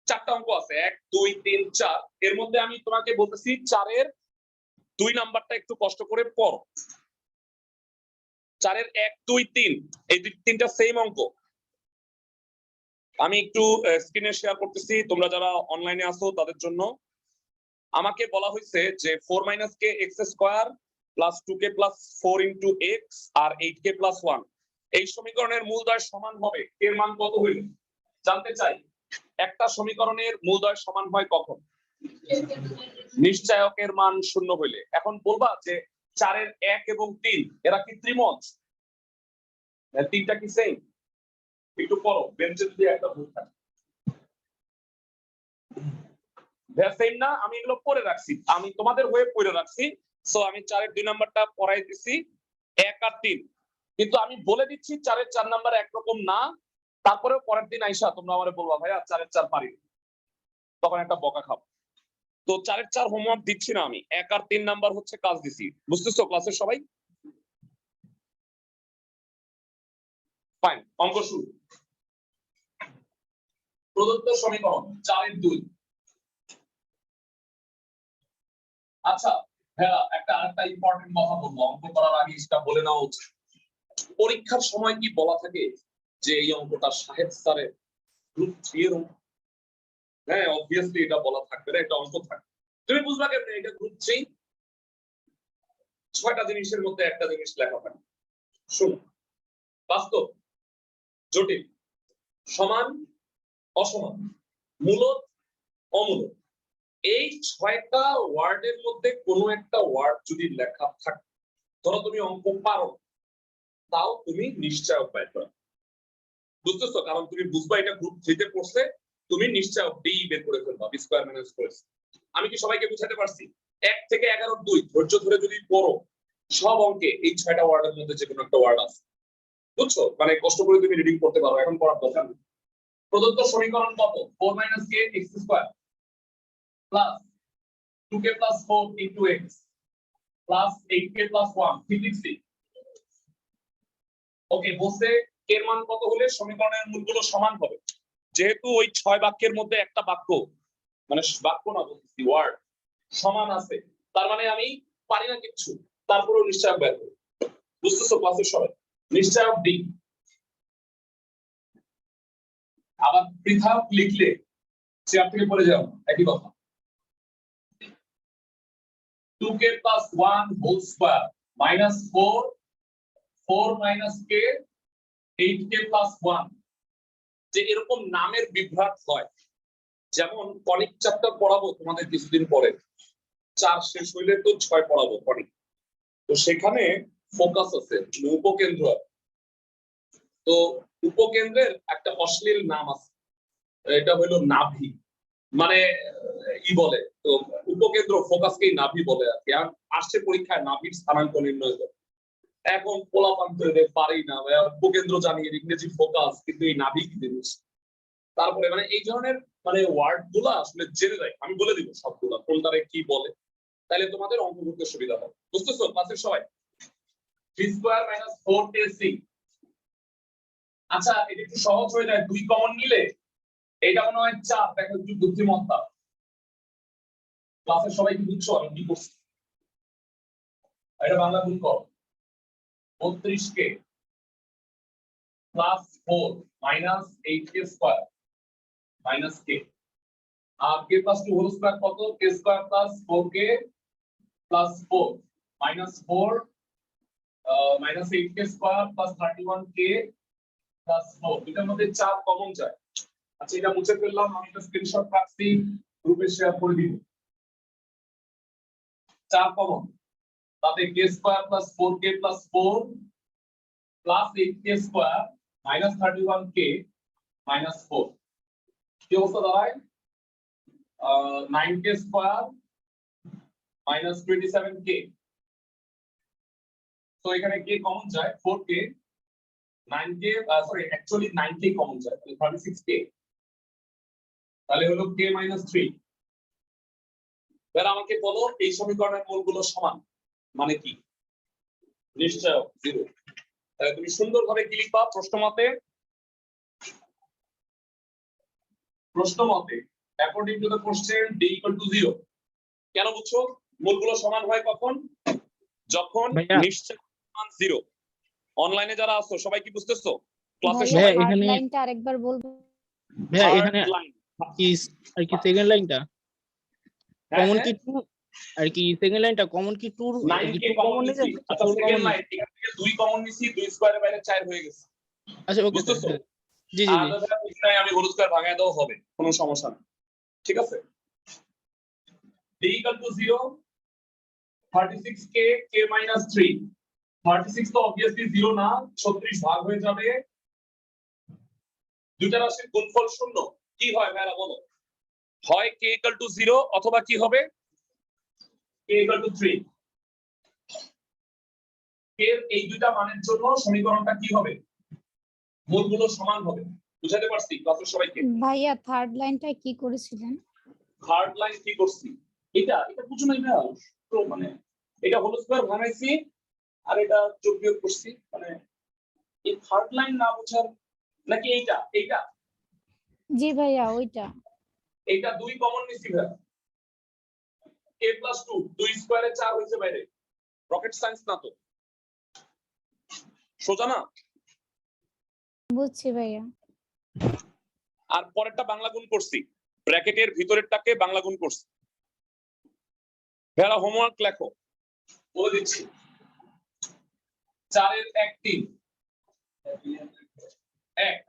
4টা অঙ্ক আছে, 1 2 3 4। এর মধ্যে আমি তোমাকে বলতেছি 4-এর 2 নাম্বারটা একটু কষ্ট করে পড়ো। 4-এর 1 2 3 এই তিনটা সেম অঙ্ক আমি একটু স্ক্রিনে শেয়ার করতেছি, তোমরা যারা অনলাইনে আছো তাদের জন্য। আমাকে বলা হয়েছে যে 4 - k x² + 2k + 4 * x আর 8k + 1 এই সমীকরণের মূলদ্বয় সমান হবে, এর মান কত হইল জানতে চাই। একটা সমীকরণের মূলদ্বয় সমান হয় কখন? নিশ্চয়কের মান 0 হইলে। এখন বলবা যে 4-এর 1 এবং 3 এরা কি ত্রিমজ? তিনটা কি সেম? একটু পড়ো, বেঞ্চে যদি একটা ভুল থাকে সেম না, আমি এগুলো পড়ে রাখছি, আমি তোমাদের হয়ে পড়ে রাখছি। সো আমি 4-এর 2 নাম্বারটা পড়াই দিছি 1 আর 3, কিন্তু আমি বলে দিচ্ছি 4-এর 4 নাম্বার একরকম না। তারপরেও পরের দিন আইসা তোমরা আমারে বলবা ভাইয়া 4-এর 4 পারি, তখন একটা বকা খাও। তো 4-এর 4 হোমওয়ার্ক দিচ্ছি না আমি, 1 আর 3 নাম্বার হচ্ছে কাজ দিছি, বুঝতেছো ক্লাসের সবাই? ফাইন, অঙ্ক শুরু। প্রদত্ত সমীকরণ 4-এর 2। আচ্ছা ভাইয়া, আরেকটা ইম্পর্টেন্ট কথা বলবো, অঙ্ক করার আগে এটা বলে নেওয়া উচিত। পরীক্ষার সময় কি বলা থাকে যে এই অঙ্কটা সাহেব স্যারের গ্রুপ 3 এর অঙ্ক? হ্যাঁ, অবভিয়াসলি এটা বলা থাকবে না, একটা অঙ্ক থাকবে। তুমি বুঝবা কেমনে এটা গ্রুপ 3? 6টা জিনিসের মধ্যে একটা জিনিস লেখা থাকে, শোনো, বাস্তব, জটিল, সমান, অসমান, মূলদ, অমূলদ, এই 6টা ওয়ার্ডের মধ্যে কোনো একটা ওয়ার্ড যদি লেখা থাকে, ধরো তুমি অঙ্ক পারো, তাও তুমি নিশ্চয়ক বের করো, বুঝতেছো? কারণ তুমি বুঝবা এটা গ্রুপ 3 তে পড়ছে, তুমি নিশ্চয়ক ডি বের করে ফেলবা, বি স্কয়ার মাইনাস 4। আমি কি সবাইকে বুঝাতে পারছি? 1 থেকে 11 2 ধৈর্য ধরে যদি পড়ো, সব অঙ্কে এই 6টা ওয়ার্ডের মধ্যে যে কোনো একটা ওয়ার্ড আছে, বুঝছো? মানে কষ্ট করে তুমি রিডিং করতে পারো, এখন পড়ার দরকার নেই। প্রদত্ত সমীকরণ কত? 4 - k x² plus 2k + 4 * x plus 8k + 1 360। ওকে, বলতে k এর মান কত হলে সমীকরণের মূলগুলো সমান হবে? যেহেতু ওই 6 বাক্যের মধ্যে একটা বাক্য, মানে বাক্য না বলতেছি, ওয়ার্ড সমান আছে, তার মানে আমি পারি না কিচ্ছু, তারপরেও নিশ্চয়ক বের করব, বুঝতেছো ক্লাসের সবাই? নিশ্চয়ক ডি। আবার পৃথক লিখলে চেয়ার থেকে পড়ে যাও, একই কথা। 2k + 1 whole square minus 4 4 - k 8k + 1। যে এরকম নামের বিভ্রাট হয়, যেমন কনিক চ্যাপ্টার পড়াবো তোমাদের কিছুদিন পরে, 4 শেষ হইলে তো 6 পড়াবো কনিক, তো সেখানে ফোকাস আছে, উপকেন্দ্র। তো উপকেন্দ্রের একটা অশ্লীল নাম আছে, এটা হলো নাভি, মানে ই বলে, তো উপকেন্দ্র ফোকাসকেই নাভি বলে আর কি। আর আসছে পরীক্ষায় নাভির স্থানাঙ্ক নির্ণয় করে, এখন পোলাপান্তরে পারি না, উপকেন্দ্র জানি, ইংরেজি ফোকাস, কিন্তু এই নাভি কি জিনিস? তারপরে মানে এই ধরনের মানে ওয়ার্ড গুলা আসলে জেনে যায়, আমি বলে দিব সবগুলা কোনটারে কি বলে, তাহলে তোমাদের অঙ্ক করতে সুবিধা হবে, বুঝতেছো ক্লাসের সবাই? 3² - 4ac। আচ্ছা, এটা একটু সহজ হয়ে যায়, 2 কমন নিলে এটা মনে হয় 4, দেখো একটু বুদ্ধিমত্তা। ক্লাসের সবাই কি বুঝছো আমি কি করছি? এটা বাংলা গুণ করো, 32k + 4 - 8k² - k, আর k + 2 হোল স্কয়ার কত? k² + 4k + 4 - 4 -8k² + 31k + 4, এটার মধ্যে 4 কমন যায়। আচ্ছা, এটা মুছে ফেললাম, আমি একটা স্ক্রিনশট রাখছি, গ্রুপে শেয়ার করে দিব। 4 কমন, তাতে k² + 4k + 4 + 8k² - 31k - 4, কি অবস্থা দাঁড়ায়? 9k² - 27k। তো এখানে k কমন যায়, 4k, 9k, sorry actually 9k common যায়, তাহলে 36k, তাহলে হলো k - 3। এবার আমাকে বলো এই সমীকরণের মূলগুলো সমান মানে কি? নিশ্চয়ক 0। তাহলে তুমি সুন্দরভাবে কি লিখবা? প্রশ্নমতে according to the question d = 0। কেন বুঝছো? মূলগুলো সমান হয় কখন? যখন নিশ্চয়ক মান 0। অনলাইনে যারা আছো সবাই কি বুঝতেছো? ক্লাসে সবাই হার্ড লাইনটা আরেকবার বলবো ভাইয়া এখানে কি আর কি সেকেন্ড লাইনটা কমন কি টু, আর কি সেকেন্ড লাইনটা কমন কি টু, 9k কমন নিছি। আচ্ছা, সেকেন্ড লাইন এখান থেকে 2 কমন নিছি, 2 স্কয়ারের বাইরে 4 হয়ে গেছে। আচ্ছা ওকে বুঝতেছো? জি জি জি, আমি হোল স্কয়ার ভাঙায় দাও হবে, কোনো সমস্যা না, ঠিক আছে? d = 0, 36k, k - 3 36 তো obviously 0 না, 36 ভাগ হয়ে যাবে, দুইটা রাশির গুণফল শূন্য, কি হয় ভাইরা বলো? হয় k = 0 অথবা কি হবে k = 3। এর এই দুইটা মানের জন্য সমীকরণটা কি হবে? মূলগুলো সমান হবে। বুঝাতে পারছি ক্লাসের সবাইকে? ভাইয়া থার্ড লাইনটা কি করেছিলেন? থার্ড লাইন কি করছি? এটা বুঝো নাই ভাই, তো মানে এটা হোল স্কয়ার বানাইছি আর এটা যোগ বিয়োগ করছি, মানে এই থার্ড লাইন না বুঝার নাকি এইটা জি ভাইয়া ওইটা। এইটা দুই কমন নিছি ভাই, a+2 2 স্কয়ারে 4 হইছে বাইরে, রকেট সায়েন্স না তো, সোজা না? বুঝছি ভাইয়া। আর পরেরটা বাংলা গুণ করছি, ব্র্যাকেটের ভিতরেরটাকে বাংলা গুণ করছি। ভাইরা হোমওয়ার্ক লেখো, বলে দিচ্ছি। 4 এর 1 3 1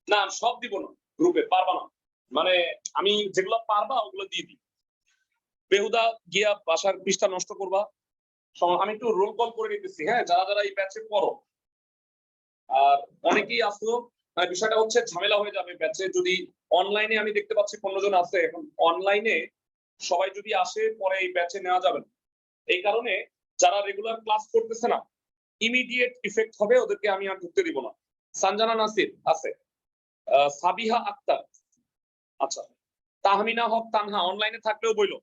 না, সব দিব না গ্রুপে, পারবা না, মানে আমি যেগুলো পারবা ওগুলো দিয়ে দিই। বেহুদা গিয়া বাসার পৃষ্ঠা নষ্ট করবা। আমি একটু রোল কল করে নিতেছি, হ্যাঁ, যারা যারা এই ব্যাচে পড়ো। আর অনেকেই আসলো, বিষয়টা হচ্ছে ঝামেলা হয়ে যাবে ব্যাচে যদি অনলাইনে, আমি দেখতে পাচ্ছি 15 জন আছে এখন অনলাইনে, সবাই যদি আসে পরে এই ব্যাচে নেওয়া যাবে না। এই কারণে যারা রেগুলার ক্লাস করতেছে না, ইমিডিয়েট ইফেক্ট হবে, ওদেরকে আমি আর ঢুকতে দিব না। সানজানা নাসির আছে, সাবিহা আক্তার, আচ্ছা, তাহমিনা হক তানহা অনলাইনে থাকলেও বইলো,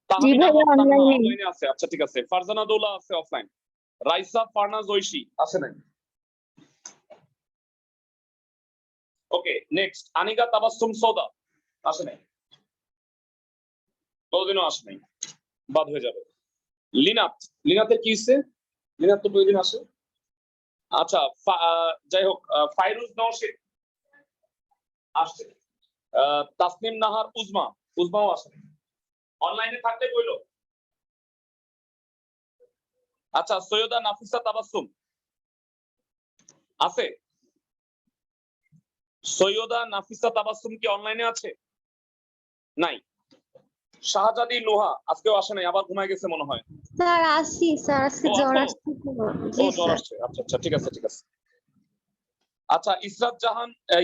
তাহমিনা হক তানহা অনলাইনে আছে, আচ্ছা ঠিক আছে। ফারজানা দৌলা আছে অফলাইন, রাইসা ফারনাজ ঐশী আছে নাই? ওকে, নেক্সট আনিকা তাবাসসুম সৌদা আসে নাই, কতদিনও আসে নাই, বাদ হয়ে যাবে। লিনাতের কি হচ্ছে? লিনাত তো প্রতিদিন আসে। আচ্ছা, যাই হোক, ফাইরুজ নওশিদ আসছে, তাসনিম নাহার উজমাও আসে, অনলাইনে থাকতে বইলো। আচ্ছা, সৈয়দা নাফিসা তাবাসসুম আছে? সৈয়দা নাফিসা তাবাসসুম কি অনলাইনে আছে? নাই। শাহজাদি নোহা আজকেও আসে নাই, আবার ঘুমায় গেছে মনে হয়। স্যার আসি, স্যার আজকে জ্বর আসছে তো। জি জ্বর স্যার। আসছে, আচ্ছা আচ্ছা, ঠিক আছে ঠিক আছে। আচ্ছা,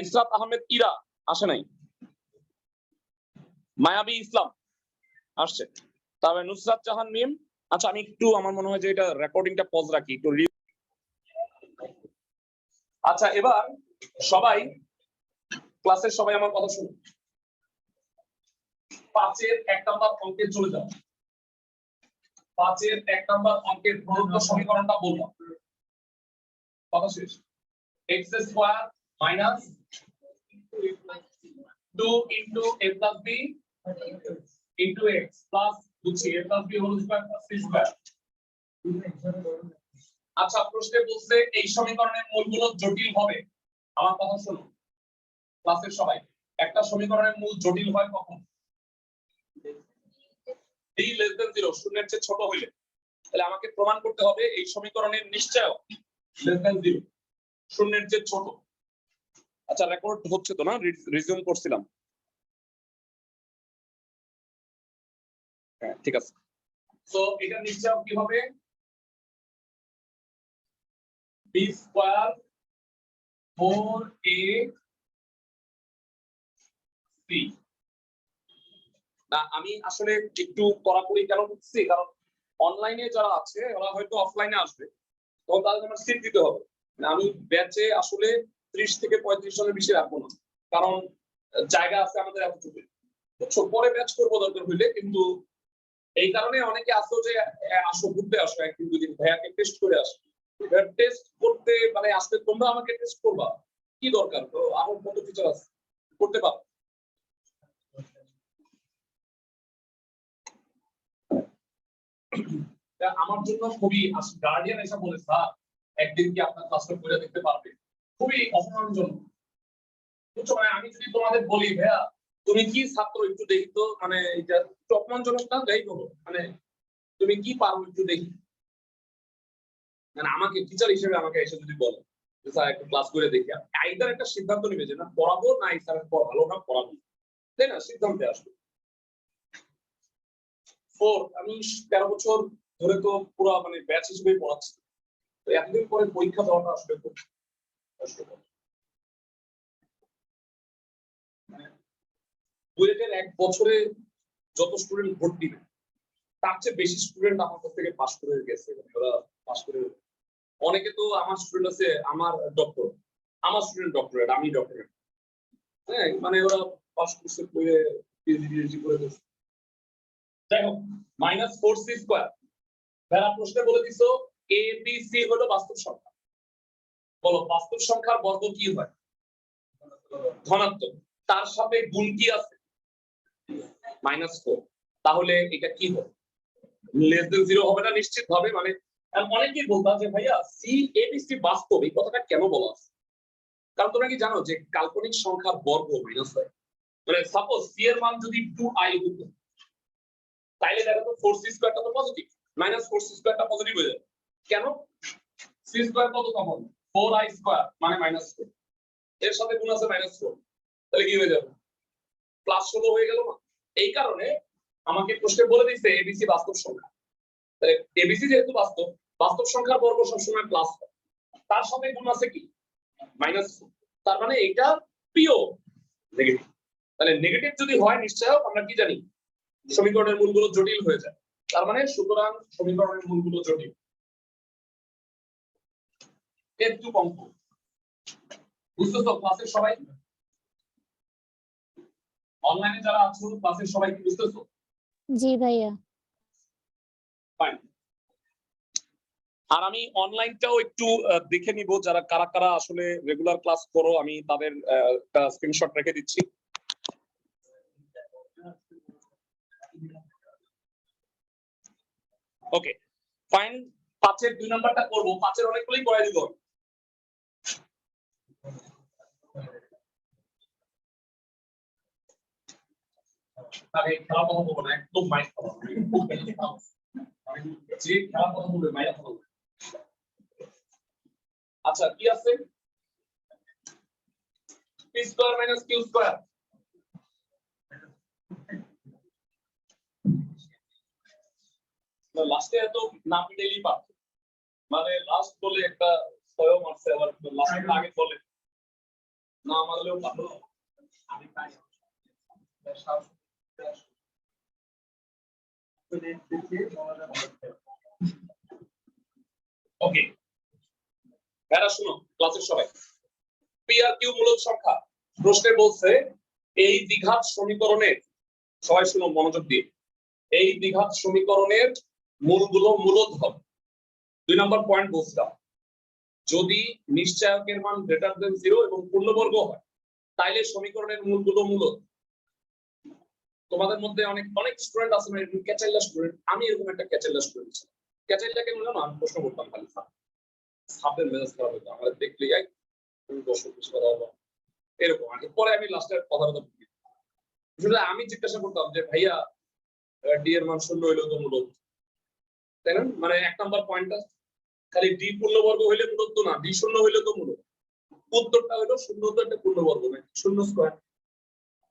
ইসরাত আহমেদ ইরা আসে নাই। মায়াবী ইসলাম আসছে, তবে নুসরাত জাহান মিম। আচ্ছা, আমি একটু, আমার মনে হয় যে এটা রেকর্ডিংটা পজ রাখি একটু। আচ্ছা, এবার সবাই ক্লাসের সবাই আমার কথা শুনুন। 5 এর 1 নাম্বার অঙ্কে চলে যাও। 5 এর 1 নাম্বার অঙ্কের প্রদত্ত সমীকরণটা বলবো, কথা শেষ। x square minus 2 into a plus b into x plus বুঝছি a plus b whole square plus c square. আচ্ছা, প্রশ্নে বলছে এই সমীকরণের মূলগুলো জটিল হবে। আমার কথা শুনুন ক্লাসের সবাই, একটা সমীকরণের মূল জটিল হয় কখন? d less than 0, শূন্যের চেয়ে ছোট হইলে। তাহলে আমাকে প্রমাণ করতে হবে এই সমীকরণের নিশ্চয় less than 0, শূন্যের চেয়ে ছোট। আচ্ছা, রেকর্ড হচ্ছে তো না? রিজিউম করছিলাম, হ্যাঁ ঠিক আছে। সো এটা নিশ্চয় কি হবে? b square 4ac। না, আমি আসলে একটু কড়াকড়ি কেন করছি, কারণ অনলাইনে যারা আছে ওরা হয়তো অফলাইনে আসবে, তখন তাদের আমার সিট দিতে হবে। আমি ব্যাচে আসলে 30 থেকে 35 জনের বেশি রাখবো না, কারণ জায়গা আছে আমাদের এতটুকু। পরে ব্যাচ করবো দরকার হইলে, কিন্তু এই কারণে অনেকে আসো যে আসো ঘুরতে আসো, একদিন দুদিন ভাইয়াকে টেস্ট করে আসো। টেস্ট করতে মানে আসলে তোমরা আমাকে টেস্ট করবা, কি দরকার? তো আমার কত টিচার আছে করতে পারো। আমার জন্য খুবই গার্ডিয়ান এসে বলে, স্যার একদিন কি আপনার ক্লাসটা করে দেখতে পারবে? খুবই অপমানজনক। বুঝছো? মানে আমি যদি তোমাদের বলি ভাইয়া তুমি কি ছাত্র একটু দেখি তো, মানে এটা একটু অপমানজনক না? যাই বলো, মানে তুমি কি পারো একটু দেখি। মানে আমাকে টিচার হিসেবে আমাকে এসে যদি বলে স্যার একটু ক্লাস করে দেখি, আইদার একটা সিদ্ধান্ত নেবে যে না পড়াবো, না এই স্যার ভালো না পড়াবো, তাই না? সিদ্ধান্তে আসবে। আমি 13 বছর ধরে তো পুরো মানে ব্যাচ হিসেবে পড়াচ্ছি, তো এতদিন পরে পরীক্ষা দেওয়াটা আসলে খুব কষ্টকর। বুয়েটের এক বছরে যত স্টুডেন্ট ভোট দিবে তার চেয়ে বেশি স্টুডেন্ট আমার কাছ থেকে পাশ করে গেছে। ওরা পাশ করে, অনেকে তো আমার স্টুডেন্ট আছে, আমার ডক্টর, আমার স্টুডেন্ট ডক্টরেট, আমি ডক্টরেট। হ্যাঁ, মানে ওরা পাশ করছে করে পিএইচডি করে দিচ্ছে। যাই হোক, -4c²। যারা প্রশ্নে বলে দিছো এ বি সি হলো বাস্তব সংখ্যা, বলো বাস্তব সংখ্যার বর্গ কি হয়? ধনাত্মক। তার সাথে গুণ কি আছে? -4। তাহলে এটা কি হবে? লেস দেন 0 হবে না নিশ্চিত হবে। মানে অনেকেই বলতা যে ভাইয়া সি এ বি সি বাস্তব, এই কথাটা কেন বলা আছে? কারণ তোমরা কি জানো যে কাল্পনিক সংখ্যার বর্গ মাইনাস হয়? মানে সাপোজ সি এর মান যদি 2i হতো, তাইলে দেখো তো 4c² টা তো পজিটিভ, -4c² টা পজিটিভ হয়ে যাবে। কেন? c² কত তখন 4i² মানে -4, এর সাথে গুণ আছে -4, তাহলে কি হয়ে যাবে? +16 হয়ে গেল না? এই কারণে আমাকে প্রশ্নে বলে দিয়েছে এবিসি বাস্তব সংখ্যা। তাহলে এবিসি যেহেতু বাস্তব, বাস্তব সংখ্যার বর্গ সবসময় প্লাস হয়, তার সাথে গুণ আছে কি -4, তার মানে এটা পিওর নেগেটিভ। তাহলে নেগেটিভ যদি হয় নিশ্চয়ই আমরা কি জানি, সমীকরণের মূলগুলো জটিল হয়ে যায়। তার মানে সুতরাং সমীকরণের মূলগুলো জটিল। একটু অঙ্ক বুঝতেছো ক্লাসের সবাই? অনলাইনে যারা আছো ক্লাসের সবাই কি বুঝতেছো? জি ভাইয়া। ফাইন। আর আমি অনলাইনটাও একটু দেখে নিব, যারা কারা কারা আসলে রেগুলার ক্লাস করো, আমি তাদের একটা স্ক্রিনশট রেখে দিচ্ছি। Okay fine. 5-এর 2 নাম্বারটা করব, 5-এর অনেকগুলোই করে দিব। তাহলে খেলা কথা বলবো না, একদম মাইন্ড খারাপ, যে খেলা কথা বলবে মাইন্ড খারাপ। আচ্ছা কি আছে? p² - q²। লাস্টে এত না পিটাইলেই পারত, মানে লাস্ট বলে একটা ছয় মারছে, আবার লাস্ট আগে বলে না মারলেও পারলো। আমি পাই ওকে এরা শুনো ক্লাসের সবাই, পি আর কিউ মূলদ সংখ্যা। প্রশ্নে বলছে এই দ্বিঘাত সমীকরণের, সবাই শুনো মনোযোগ দিয়ে, এই দ্বিঘাত সমীকরণের মূলগুলো মূলদ হবে। 2 নম্বর পয়েন্ট বলছিলাম, যদি নিশ্চয়কের মান গ্রেটার দেন 0 এবং পূর্ণবর্গ হয় তাইলে সমীকরণের মূলগুলো মূলদ। তোমাদের মধ্যে অনেক অনেক স্টুডেন্ট আছে মানে ক্যাচাইলা স্টুডেন্ট, আমি এরকম একটা ক্যাচাইলা স্টুডেন্ট ছিলাম। ক্যাচাইলা কেন জানো? আমি প্রশ্ন করতাম খালি সাপের মেজাজ খারাপ হতো, আমার দেখলে যাই তুমি দর্শক কিছু কথা বলো এরকম। আগে পরে আমি লাস্টের কথাটা বুঝি, আসলে আমি জিজ্ঞাসা করতাম যে ভাইয়া ডি এর মান 0 হইলো তো মূলদ, তাই না? মানে 1 নাম্বার পয়েন্টটা খালি ডি পূর্ণবর্গ হইলে মূলদ তো না, ডি 0 হইলে তো মূলদ। উত্তরটা হলো 0 তো একটা পূর্ণবর্গ না, 0 স্কয়ার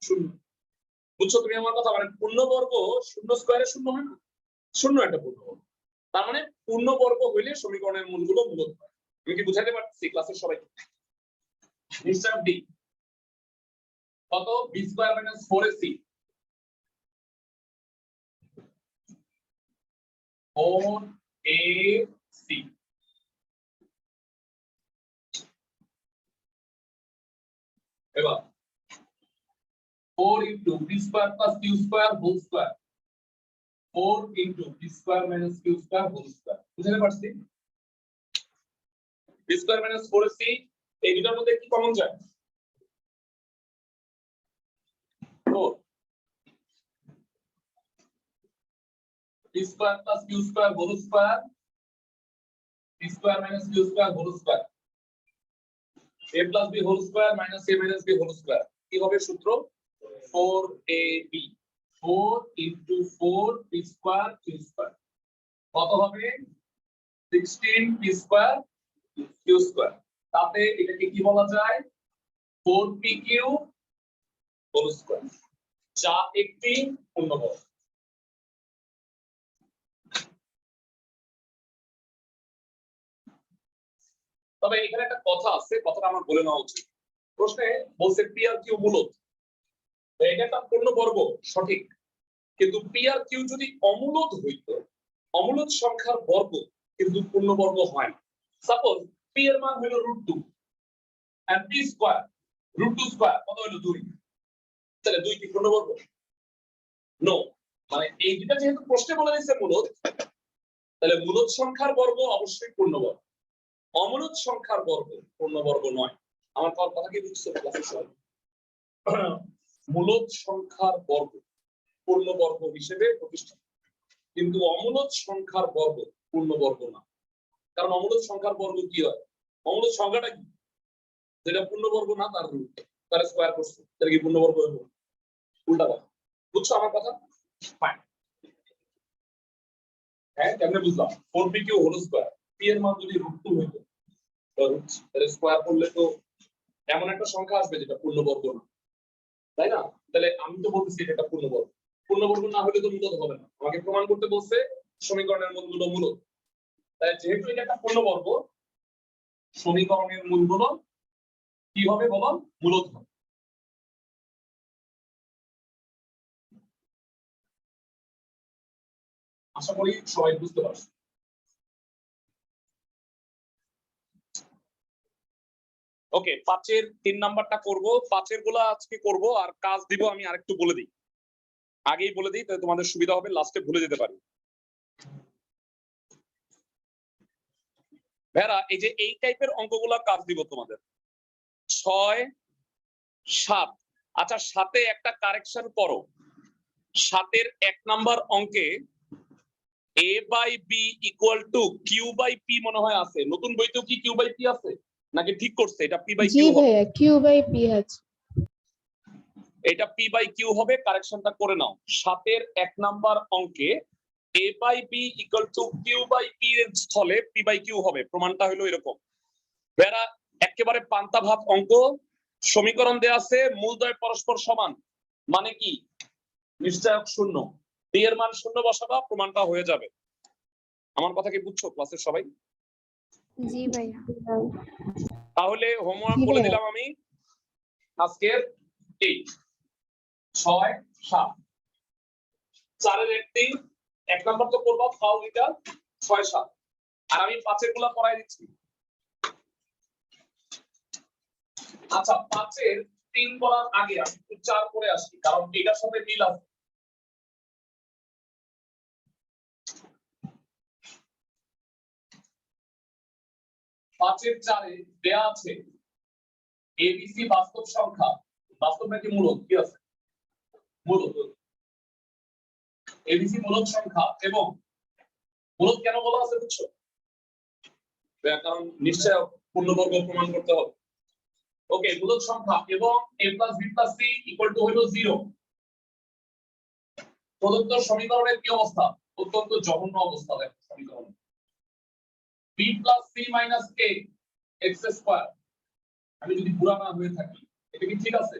0। বুঝছো তুমি আমার কথা? মানে পূর্ণবর্গ 0 স্কয়ারে 0 হয় না, 0 একটা পূর্ণবর্গ। তার মানে পূর্ণবর্গ হইলে সমীকরণের মূলগুলো মূলদ হয়। আমি কি বুঝাতে পারছি ক্লাসের সবাই? নিশ্চয় ডি কত? b² - 4ac 4ac এবার 4 into b² plus q² whole square, 4 into b² minus q² whole square। বুঝতে পারছি? b² minus 4ac এই দুটার মধ্যে কি কমন যায়? 4 b² plus q² whole square, b² minus q² whole square, a plus b whole square minus a minus b whole square। কি হবে সূত্র? 4ab 4 into 4 b² q² কত হবে? 16 b² q²। তাতে এটাকে কি বলা যায়? 4pq whole square, যা একটি পূর্ণবর্গ। তবে এখানে একটা কথা আছে, কথাটা আমার বলে নেওয়া উচিত। প্রশ্নে বলছে পি আর কিউ মূলত, তো এটা একটা পূর্ণবর্গ সঠিক, কিন্তু পি আর কিউ যদি অমূলত হইতো, অমূলত সংখ্যার বর্গ কিন্তু পূর্ণবর্গ হয় না। সাপোজ পি এর মান হলো √2 and p স্কয়ার, √2 স্কয়ার কত হলো 2, তাহলে 2 কি পূর্ণবর্গ? নো। মানে এই দুটো যেহেতু প্রশ্নে বলে দিয়েছে মূলত, তাহলে মূলত সংখ্যার বর্গ অবশ্যই পূর্ণবর্গ, অমূলত সংখ্যার বর্গ পূর্ণবর্গ নয়। আমার কথা কি বুঝছো ক্লাসে সবাই? মূলত সংখ্যার বর্গ পূর্ণবর্গ হিসেবে প্রতিষ্ঠিত, কিন্তু অমূলত সংখ্যার বর্গ পূর্ণবর্গ না। কারণ অমূলত সংখ্যার বর্গ কি হয়? অমূলত সংখ্যাটা কি? যেটা পূর্ণবর্গ না তার রুট, তার স্কয়ার করছে, তাহলে কি পূর্ণবর্গ হলো? উল্টা কথা। বুঝছো আমার কথা? ফাইন। হ্যাঁ, কেমনে বুঝলাম? 4p হোল স্কয়ার, p এর মান যদি √2 হইতো, তাহলে স্কয়ার করলে তো এমন একটা সংখ্যা আসবে যেটা পূর্ণবর্গ না, তাই না? তাহলে আমি তো বলতেছি এটা পূর্ণবর্গ, পূর্ণবর্গ না হলে তো মূলত হবে না। আমাকে প্রমাণ করতে বলছে সমীকরণের মূলগুলো মূলত, তাই যেহেতু এটা একটা পূর্ণবর্গ, সমীকরণের মূলগুলো কি হবে বলো? মূলত হবে। আশা করি সবাই বুঝতে পারছে। ওকে, 5-এর 3 নাম্বারটা করব, 5-এর গুলা আজকে করব, আর কাজ দিব আমি আরেকটু বলে দিই, আগেই বলে দিই, তাহলে তোমাদের সুবিধা হবে, লাস্টে ভুলে যেতে পারি। ভেরা, এই যে এই টাইপের অঙ্কগুলা কাজ দিব তোমাদের 6, 7। আচ্ছা, 7-এ একটা কারেকশন করো। 7-এর 1 নাম্বার অঙ্কে a/b = q/p মনে হয় আছে। নতুন বইতেও কি q/p আছে নাকি ঠিক করছে? এটা p/q জি হবে। ভাইয়া q/p আছে। এটা p/q হবে, কারেকশনটা করে নাও। 7-এর 1 নাম্বার অঙ্কে a/b = q/p এর স্থলে p/q হবে। প্রমাণটা হলো এরকম। বেরা একেবারে পান্তা ভাত অঙ্ক, সমীকরণ দেয়া আছে, মূলদ্বয় পরস্পর সমান, মানে কি নিশ্চয়ক শূন্য, d এর মান শূন্য বসাবা, প্রমাণটা হয়ে যাবে। আমার কথা কি বুঝছো ক্লাসের সবাই? জি ভাইয়া। তাহলে হোমওয়ার্ক জি বলে ভাইয়া। দিলাম আমি আজকের এই 6, 7। 4-এর একটি 1 নাম্বার তো করবা, ফাও এটা 6, 7, আর আমি 5-এর গুলা পড়াই দিচ্ছি। আচ্ছা, 5-এর 3 করার আগে আমি 4 করে আসি, কারণ এটার সাথে মিল আছে। পাঁচের 4-এ দেয়া আছে এবিসি বাস্তব সংখ্যা, বাস্তব নাকি মূলদ, কি আছে? মূলদ। এবিসি মূলদ সংখ্যা, এবং মূলদ কেন বলা আছে বুঝছো? কারণ নিশ্চয় পূর্ণবর্গ প্রমাণ করতে হবে। ওকে, মূলদ সংখ্যা এবং a + b + c = হলো 0। প্রদত্ত সমীকরণের কি অবস্থা? অত্যন্ত জঘন্য অবস্থা। দেখো সমীকরণ b + c - a x²। আমি যদি পুরা না হয়ে থাকি, এটা কি ঠিক আছে?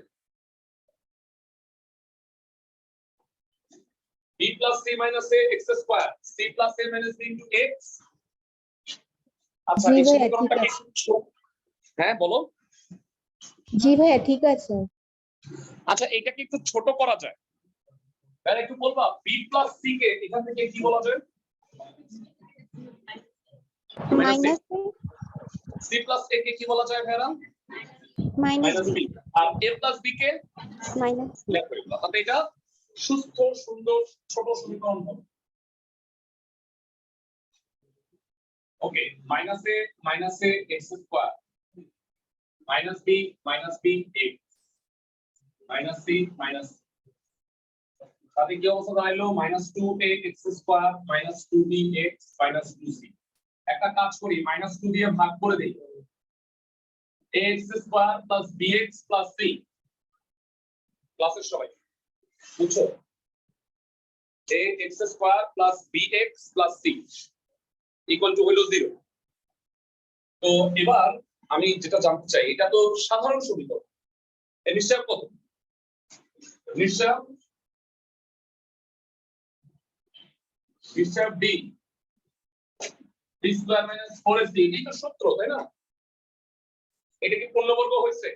b + c - a x², c + a - b * x। আচ্ছা, জি এই ভাইয়া সমীকরণটা ঠিক কি? আছে। হ্যাঁ বলো। জি ভাইয়া ঠিক আছে। আচ্ছা, এটাকে একটু ছোট করা যায়, তাহলে একটু বলবা b + c কে এখান থেকে কি বলা যায়? মাইনাস c + a কে কি বলা যায় ভেরা? Minus -b। আর a + b কে মাইনাস লেখো। তাহলে এটা সুস্থ সুন্দর ছোট সমীকরণ হবে। ওকে, -a x² -b x -c তাহলে কি অবস্থা দাঁড়াইলো? -2a x² -2b x -2c। একটা কাজ করি, -2 দিয়ে ভাগ করে দেই, ax² + bx + c। ক্লাসের সবাই বুঝছো? ax² + bx + c = হলো 0। তো এবার আমি যেটা জানতে চাই, এটা তো সাধারণ সমীকরণ, এর নিশ্চয়ক কত? নিশ্চয়ক d, d² - 4ac, এটাই তো সূত্র, তাই না? এটা কি পূর্ণবর্গ হয়েছে?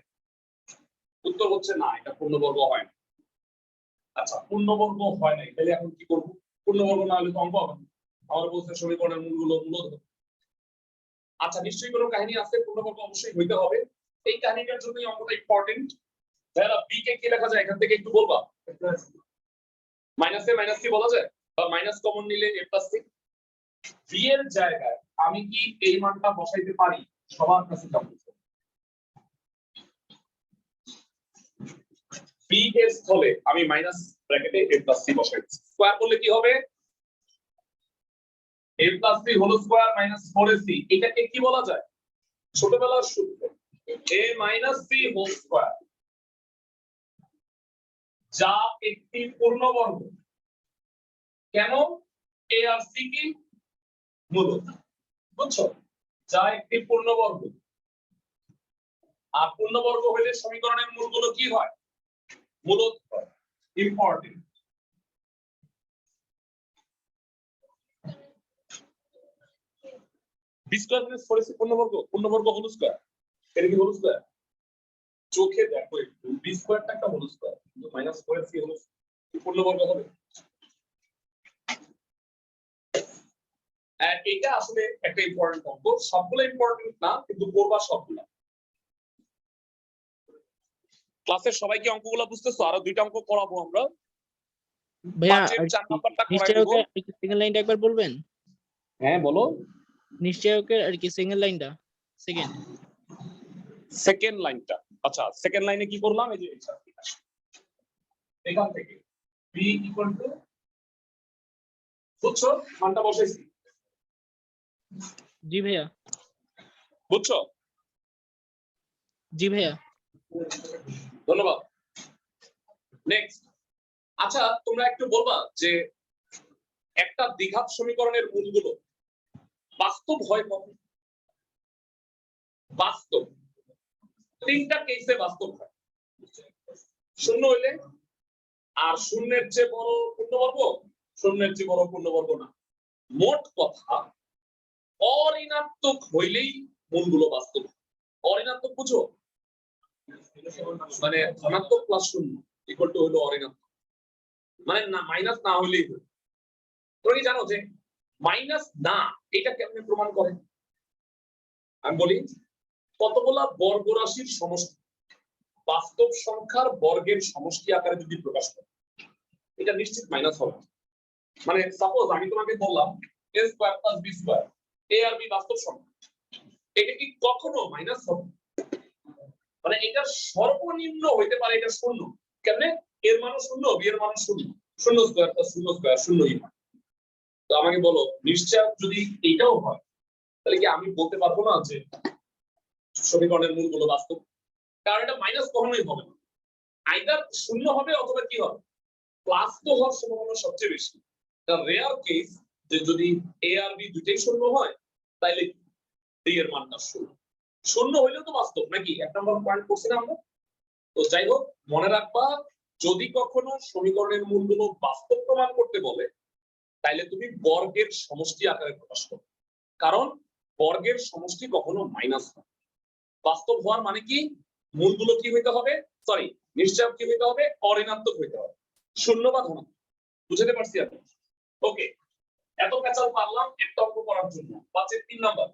উত্তর হচ্ছে না, এটা পূর্ণবর্গ হয় না। আচ্ছা, পূর্ণবর্গ হয় নাই, তাহলে এখন কি করব? পূর্ণবর্গ না হলে তো অঙ্ক হবে না। আমার বলছে সমীকরণের মূলগুলো মূলধন। আচ্ছা, নিশ্চয়ই কোনো কাহিনী আছে, পূর্ণবর্গ অবশ্যই হইতে হবে। এই কাহিনীটার জন্যই অঙ্কটা ইম্পর্টেন্ট। যারা বি কে কি লেখা যায় এখান থেকে একটু বলবা? মাইনাস এ মাইনাস সি বলা যায়, বা মাইনাস কমন নিলে এ প্লাস সি। বি এর জায়গায় আমি কি এই মানটা বসাইতে পারি? সবার কাছে জানতে চাই। বি এর স্থলে আমি মাইনাস ব্র্যাকেটে এ প্লাস সি বসাইছি। স্কয়ার করলে কি হবে? a plus c whole square minus 4ac। এটাকে কি বলা যায়? ছোটবেলার সূত্র a minus c whole square, যা একটি পূর্ণবর্গ। কেন? a আর c কি মূলদ, বুঝছো? যা একটি পূর্ণবর্গ। আর পূর্ণবর্গ হলে সমীকরণের মূলগুলো কি হয়? মূলদ হয়। Important. B square minus 4ac পূর্ণবর্গ, পূর্ণবর্গ হোল স্কয়ার। এটা কি হোল স্কয়ার? চোখে দেখো একটু, বি স্কয়ারটা একটা হোল স্কয়ার, কিন্তু মাইনাস 4ac হোল পূর্ণবর্গ হবে। এটা আসলে একটা ইম্পর্টেন্ট অঙ্ক। সবগুলো ইম্পর্টেন্ট না, কিন্তু করবা সবগুলো। ক্লাসের সবাই কি অঙ্কগুলো বুঝতেছো? আরো দুইটা অঙ্ক করাবো আমরা। ভাইয়া 4 নাম্বারটা করাই নিশ্চয়কে দেব। আর কি সেকেন্ড লাইনটা একবার বলবেন? হ্যাঁ বলো। নিশ্চয়কে আর কি সেকেন্ড লাইনটা, সেকেন্ড লাইনটা। আচ্ছা, সেকেন্ড লাইনে কি করলাম? এই যে এখান থেকে b ইকুয়াল টু, বুঝছো? মানটা বসাইছি। জি ভাইয়া। বুঝছো? জি ভাইয়া। ধন্যবাদ। নেক্সট। আচ্ছা, তোমরা একটু বলবা যে একটা দ্বিঘাত সমীকরণের মূলগুলো বাস্তব হয় কত? বাস্তব তিনটা কেসে বাস্তব হয়। শূন্য হইলে, আর শূন্যের চেয়ে বড় পূর্ণবর্গ, শূন্যের চেয়ে বড় পূর্ণবর্গ না। মোট কথা অঋণাত্মক হইলেই মূলগুলো বাস্তব। অঋণাত্মক বুঝো? মানে ধনাত্মক প্লাস শূন্য ইকুয়াল টু হলো অঋণাত্মক, মানে না মাইনাস না হইলেই হলো। তোমরা কি জানো যে মাইনাস না এটা কেমনে প্রমাণ করে? আমি বলি, কতগুলা বর্গ রাশির সমষ্টি বাস্তব সংখ্যার বর্গের সমষ্টি আকারে যদি প্রকাশ করে, এটা নিশ্চিত মাইনাস হবে। মানে সাপোজ আমি তোমাকে বললাম a square plus b square, a আর b বাস্তব সংখ্যা, এটা কি কখনো মাইনাস হবে? মানে এটা সর্বনিম্ন হইতে পারে এটা শূন্য। কেমনে? এর মানও শূন্য, b এর মানও শূন্য। শূন্য স্কয়ার প্লাস শূন্য স্কয়ার শূন্যই হয়। তো আমাকে বলো, নিশ্চয় যদি এইটাও হয়, তাহলে কি আমি বলতে পারবো না যে সমীকরণের মূলগুলো বাস্তব? কারণ এটা মাইনাস কখনোই হবে না। আইদার শূন্য হবে অথবা কি হবে, প্লাস তো হওয়ার সম্ভাবনা সবচেয়ে বেশি। এটা রেয়ার কেস যে যদি a আর b দুটেই শূন্য হয়, তাইলে d এর মানটা শূন্য। শূন্য হইলেও তো বাস্তব নাকি? এক নম্বর পয়েন্ট করছি না আমরা? তো যাই হোক, মনে রাখবা, যদি কখনো সমীকরণের মূলগুলো বাস্তব প্রমাণ করতে বলে, তাইলে তুমি বর্গের সমষ্টি আকারে প্রকাশ করো। কারণ বর্গের সমষ্টি কখনো মাইনাস হয়। বাস্তব হওয়ার মানে কি? মূলগুলো কি হইতে হবে? সরি, নিশ্চয় কি হইতে হবে? অঋণাত্মক হইতে হবে, শূন্য বা ধনাত্মক। বুঝতে পারছি আপনি? ওকে, এত পেঁচাল পারলাম একটা অঙ্ক করার জন্য। 5 এর 3 নাম্বার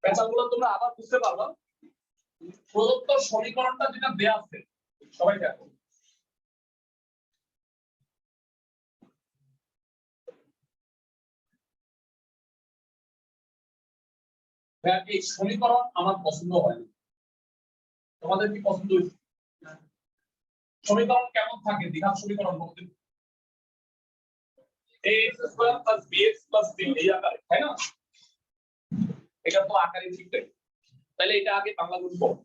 পেঁচালগুলো তোমরা আবার বুঝতে পারবা। প্রদত্ত সমীকরণটা যেটা দেয়া আছে, সবাই দেখো। এই সমীকরণ আমার পছন্দ হয়নি, তোমাদের কি পছন্দ হয়েছে? সমীকরণ কেমন থাকে? দ্বিঘাত সমীকরণ বলতে ax square plus bx plus c এই আকারে, তাই না? এটা তো আকারে ঠিক তাই। তাহলে এটা আগে বাংলা গুণ করো,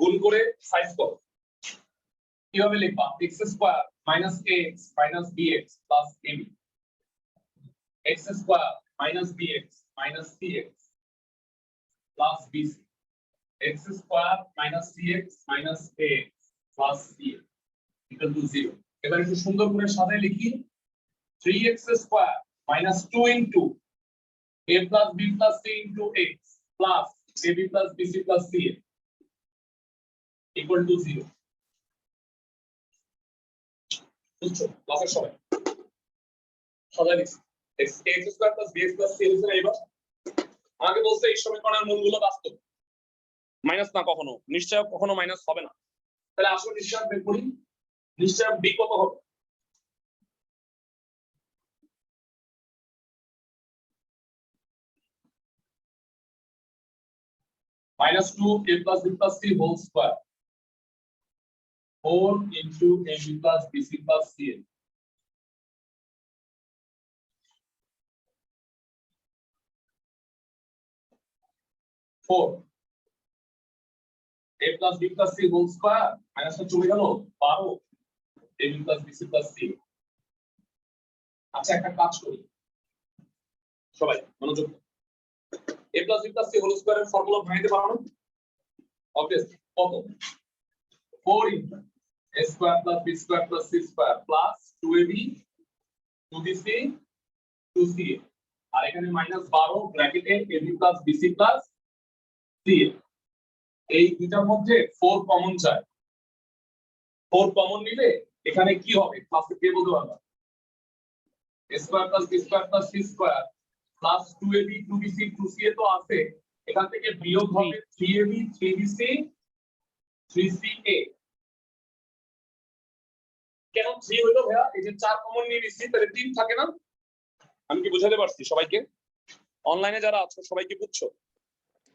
গুণ করে সাইজ করো। কিভাবে লিখবা? x square minus ax minus bx plus ab, x square minus bx minus cx plus bc, x square minus cx minus ax plus cx equal to 0। এবার একটু সুন্দর করে সাজায় লিখি, 3x square minus 2 into a plus b plus c into x plus ab plus bc plus ca equal to 0 বুঝছো ক্লাসের সবাই সবাই লিখছে x square plus bx plus c লিখছে না এবার আমাকে বলছে এই সমীকরণের মূলগুলো বাস্তব মাইনাস না কখনো নিশ্চয় কখনো মাইনাস হবে না তাহলে আসলে নিশ্চয় বের করি নিশ্চয় b কত হবে minus 2 a plus b plus c whole square 4 into ab plus bc plus ca 4 a plus b plus c whole square minus টা চলে গেল 12 ab plus bc plus c আচ্ছা একটা কাজ করি সবাই মনোযোগ a plus b plus c whole square এর ফর্মুলা বানাইতে পারো না obviously কত 4 into a square plus b square plus c square plus 2ab 2bc 2ca আর এখানে মাইনাস 12 ব্র্যাকেটে ab plus bc plus ca এই দুটার মধ্যে 4 কমন যায় 4 কমন নিলে এখানে কি হবে ক্লাসে কে বলতে পারবে a square plus b square plus c square plus 2ab 2bc 2ca তো আছে এখান থেকে বিয়োগ হবে 3ab 3bc 3ca কেন 3 হলো ভাইয়া এই যে 4 কমন নিয়ে নিছি তাহলে 3 থাকে না আমি কি বুঝাতে পারছি সবাইকে অনলাইনে যারা আছো সবাইকে বুঝছো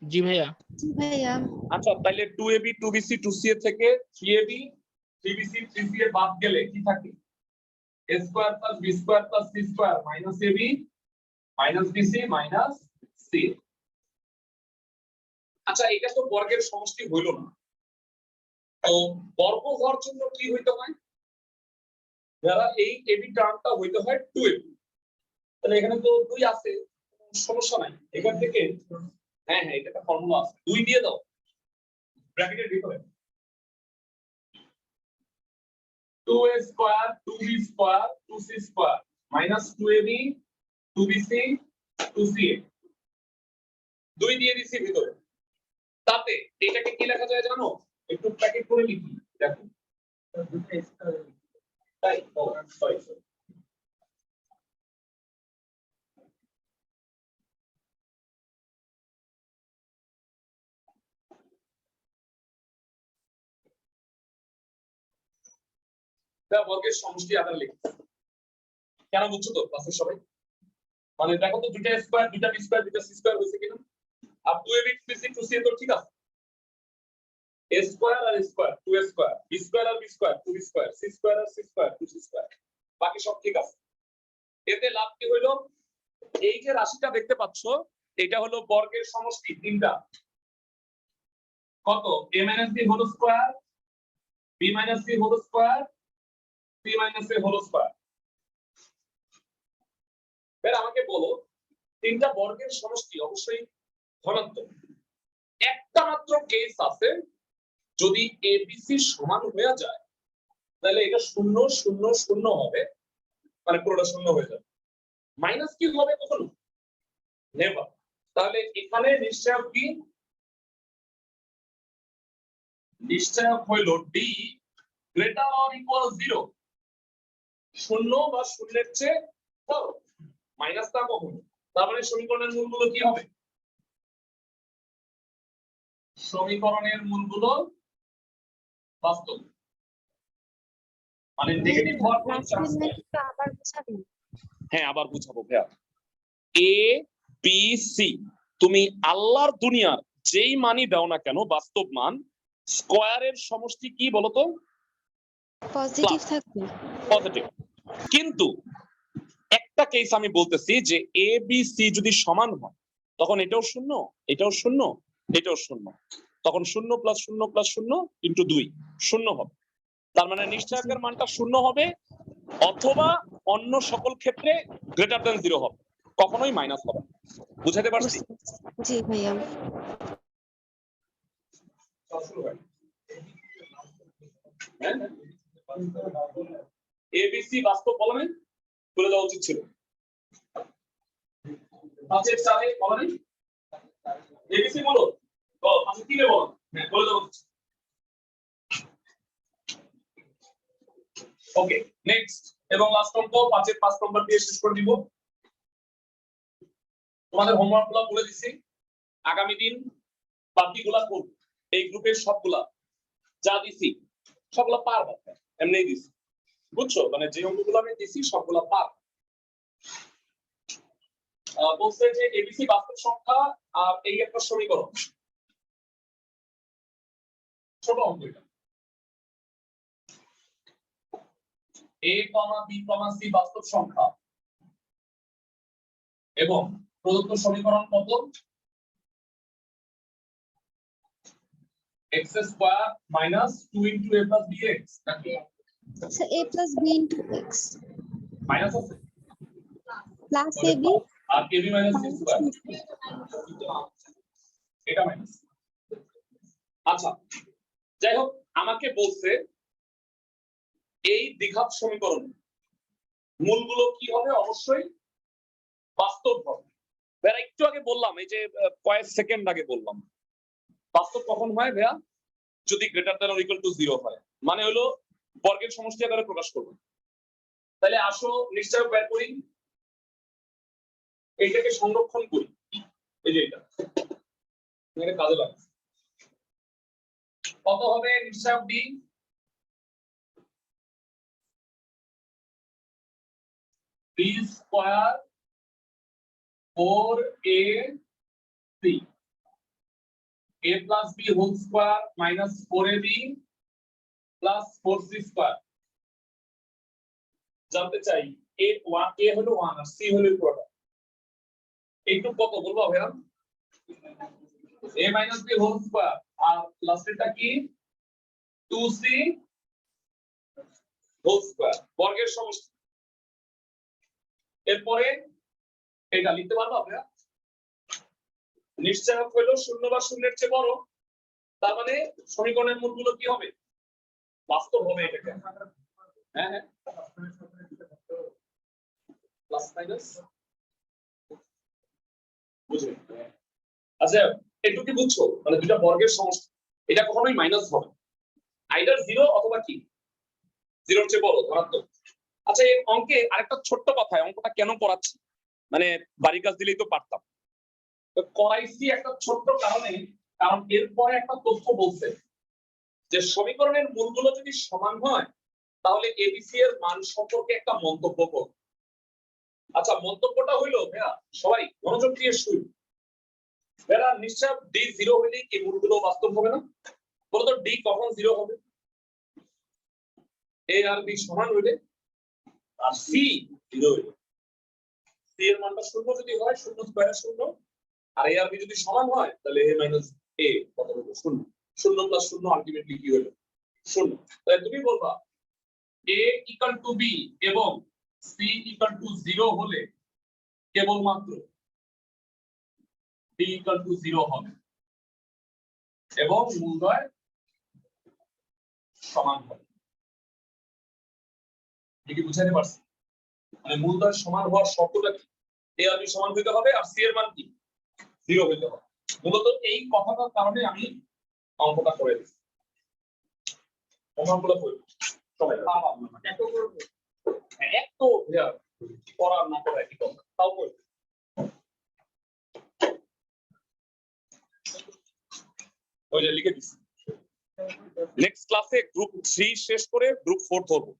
জি ভাইয়া জি ভাইয়া আচ্ছা তাহলে 2ab 2bc 2ca থেকে 3ab 3bc 3ca বাদ গেলে কি থাকে a square plus b square plus c square minus ab minus bc minus c আচ্ছা এটা তো বর্গের সমষ্টি হইল না তো বর্গ হওয়ার জন্য কি হইতে হয় যারা এই ab টার্মটা হইতে হয় 2ab তাহলে এখানে তো 2 আছে সমস্যা নাই এখান থেকে হ্যাঁ হ্যাঁ এটা একটা ফর্মুলা আছে 2 দিয়ে দাও ব্র্যাকেটের ভিতরে 2a square 2b square 2c square minus 2ab 2bc 2ca 2 দিয়ে দিছি ভিতরে তাতে এটাকে কি লেখা যায় জানো একটু প্যাকেট করে লিখি দেখো তাই ও সরি বর্গের সমষ্টি আকারে লিখছি কেন বুঝছো তো ক্লাসের সবাই মানে দেখো তো দুইটা স্কয়ার দুইটা বি স্কয়ার দুইটা সি স্কয়ার হইছে কিনা আর 2ab 2c 2ca তো ঠিক আছে a স্কয়ার আর square 2a square b square আর b square 2b square c square আর c স্কয়ার 2c স্কয়ার বাকি সব ঠিক আছে এতে লাভ কি হইলো এই যে রাশিটা দেখতে পাচ্ছো এটা হলো বর্গের সমষ্টি তিনটা কত a - b whole square b - c whole square c - a whole square এর আমাকে বলো তিনটা বর্গের সমষ্টি অবশ্যই ধনাত্মক একটা মাত্র কেস আছে যদি abc সমান হয়ে যায় তাহলে এটা 0 0 0 হবে মানে পুরোটা শূন্য হয়ে যাবে মাইনাস কি হবে কখনো নেভার তাহলে এখানে নিশ্চয়ক কি নিশ্চয়ক হইল d গ্রেটার অর ইকুয়াল 0 শূন্য বা শূন্যের চেয়ে বড় মাইনাস তা কখনো তার মানে সমীকরণের মূলগুলো কি হবে সমীকরণের মূলগুলো বাস্তব মানে নেগেটিভ হওয়ার কোনো চান্স নেই আবার বুঝাবেন হ্যাঁ আবার বুঝাবো ভাইয়া a b c তুমি আল্লাহর দুনিয়ার যেই মানই দাও না কেন বাস্তব মান স্কয়ারের সমষ্টি কি বলতো পজিটিভ থাকবে পজিটিভ কিন্তু একটা কেস আমি বলতেছি যে a b c যদি সমান হয় তখন এটাও শূন্য এটাও শূন্য এটাও শূন্য তখন 0 + 0 + 0 * 2 শূন্য হবে তার মানে নিশ্চয়কের মানটা শূন্য হবে অথবা অন্য সকল ক্ষেত্রে গ্রেটার দ্যান 0 হবে কখনোই মাইনাস হবে বুঝাতে পারছি জি ভাইয়া এবিসি বাস্তব বলবেন বলে দেওয়া উচিত ছিল 5 এর 4 বলো নাই এবিসি বলো তো 5 এর 3 বলো হ্যাঁ বলে দাও ওকে নেক্সট এবং লাস্ট অঙ্ক 5 এর 5 নম্বর দিয়ে শেষ করে দিব তোমাদের হোমওয়ার্কগুলো বলে দিছি আগামী দিন বাকিগুলা করব এই গ্রুপের সবগুলা যা দিছি সবগুলা পারবে এমনিই দিছি বুঝছো মানে যে অঙ্কগুলো আমি দিছি সবগুলা পার বলছে যে এবিসি বাস্তব সংখ্যা আর এই একটা সমীকরণ ছোট অঙ্ক এটা a, b, c বাস্তব সংখ্যা এবং প্রদত্ত সমীকরণ কত x square minus 2 into a plus bx নাকি sir a plus b into x minus আছে প্লাস ab আর ab মাইনাস c স্কয়ার এটা মাইনাস আচ্ছা যাই হোক আমাকে বলছে এই দ্বিঘাত সমীকরণ মূলগুলো কি হবে অবশ্যই বাস্তব হবে ভাইয়া একটু আগে বললাম এই যে কয়েক সেকেন্ড আগে বললাম বাস্তব কখন হয় ভাইয়া যদি greater than or equal to 0 হয় মানে হলো বর্গের সমষ্টি আকারে প্রকাশ করব তাহলে আসো নিশ্চয় বের করি এইটাকে সংরক্ষণ করি এই যে এটা এখানে কাজে লাগে কত হবে নিশ্চয় D b square 4ac a plus b whole square minus 4ab plus 4c square জানতে চাই a হলো 1 আর c হলো পুরোটা একটু কত বলবো ভাইয়া a minus b whole square আর লাস্টেরটা কি 2c whole square বর্গের সমষ্টি এরপরে এটা লিখতে পারবো আপনারা নিশ্চয়ক হলো 0 বা 0 এর চেয়ে বড় তার মানে সমীকরণের মূলগুলো কি হবে বাস্তব হবে এটাকে হ্যাঁ হ্যাঁ প্লাস মাইনাস বুঝলে আচ্ছা একটু কি বুঝছো মানে দুটো বর্গের সমষ্টি এটা কখনোই মাইনাস হবে আইদার 0 অথবা কি 0 এর চেয়ে বড় ধনাত্মক আচ্ছা এই অঙ্কে আরেকটা ছোট্ট কথা অঙ্কটা কেন করাচ্ছি মানে বাড়ির কাজ দিলেই তো পারতাম তো করাইছি একটা ছোট্ট কারণে কারণ এরপরে একটা তথ্য বলছে যে সমীকরণের মূলগুলো যদি সমান হয় তাহলে এবিসি এর মান সম্পর্কে একটা মন্তব্য করো আচ্ছা মন্তব্যটা হইলো ভাইয়া সবাই মনোযোগ দিয়ে শুনুন ভাইয়া নিশ্চয় ডি 0 হলে কি মূলগুলো বাস্তব হবে না বলতো ডি কখন 0 হবে এ আর বি সমান হইলে আর সি 0 হইলে সি এর মানটা 0 যদি হয় 0 স্কয়ার 0 আর এ আর বি যদি সমান হয় তাহলে a মাইনাস a কত হবে 0 0 প্লাস 0 আলটিমেটলি কি হলো 0 তাহলে তুমি বলবা a ইকুয়াল টু b এবং c ইকুয়াল টু 0 হলে কেবলমাত্র d ইকুয়াল টু 0 হবে এবং মূলদ্বয় সমান হবে কি বুঝাতে পারছি মানে মূলদ্বয় সমান হওয়ার শর্তটা কি a আর b সমান হইতে হবে আর c এর মান কি 0 হইতে হবে মূলত এই কথাটার কারণে আমি অঙ্কটা করে দিচ্ছি অঙ্কগুলো করি সবাই এক তো পড়া না পড়া কি কথা তাও করি ওই যে লিখে দিচ্ছি নেক্সট ক্লাসে গ্রুপ 3 শেষ করে গ্রুপ 4 ধরবো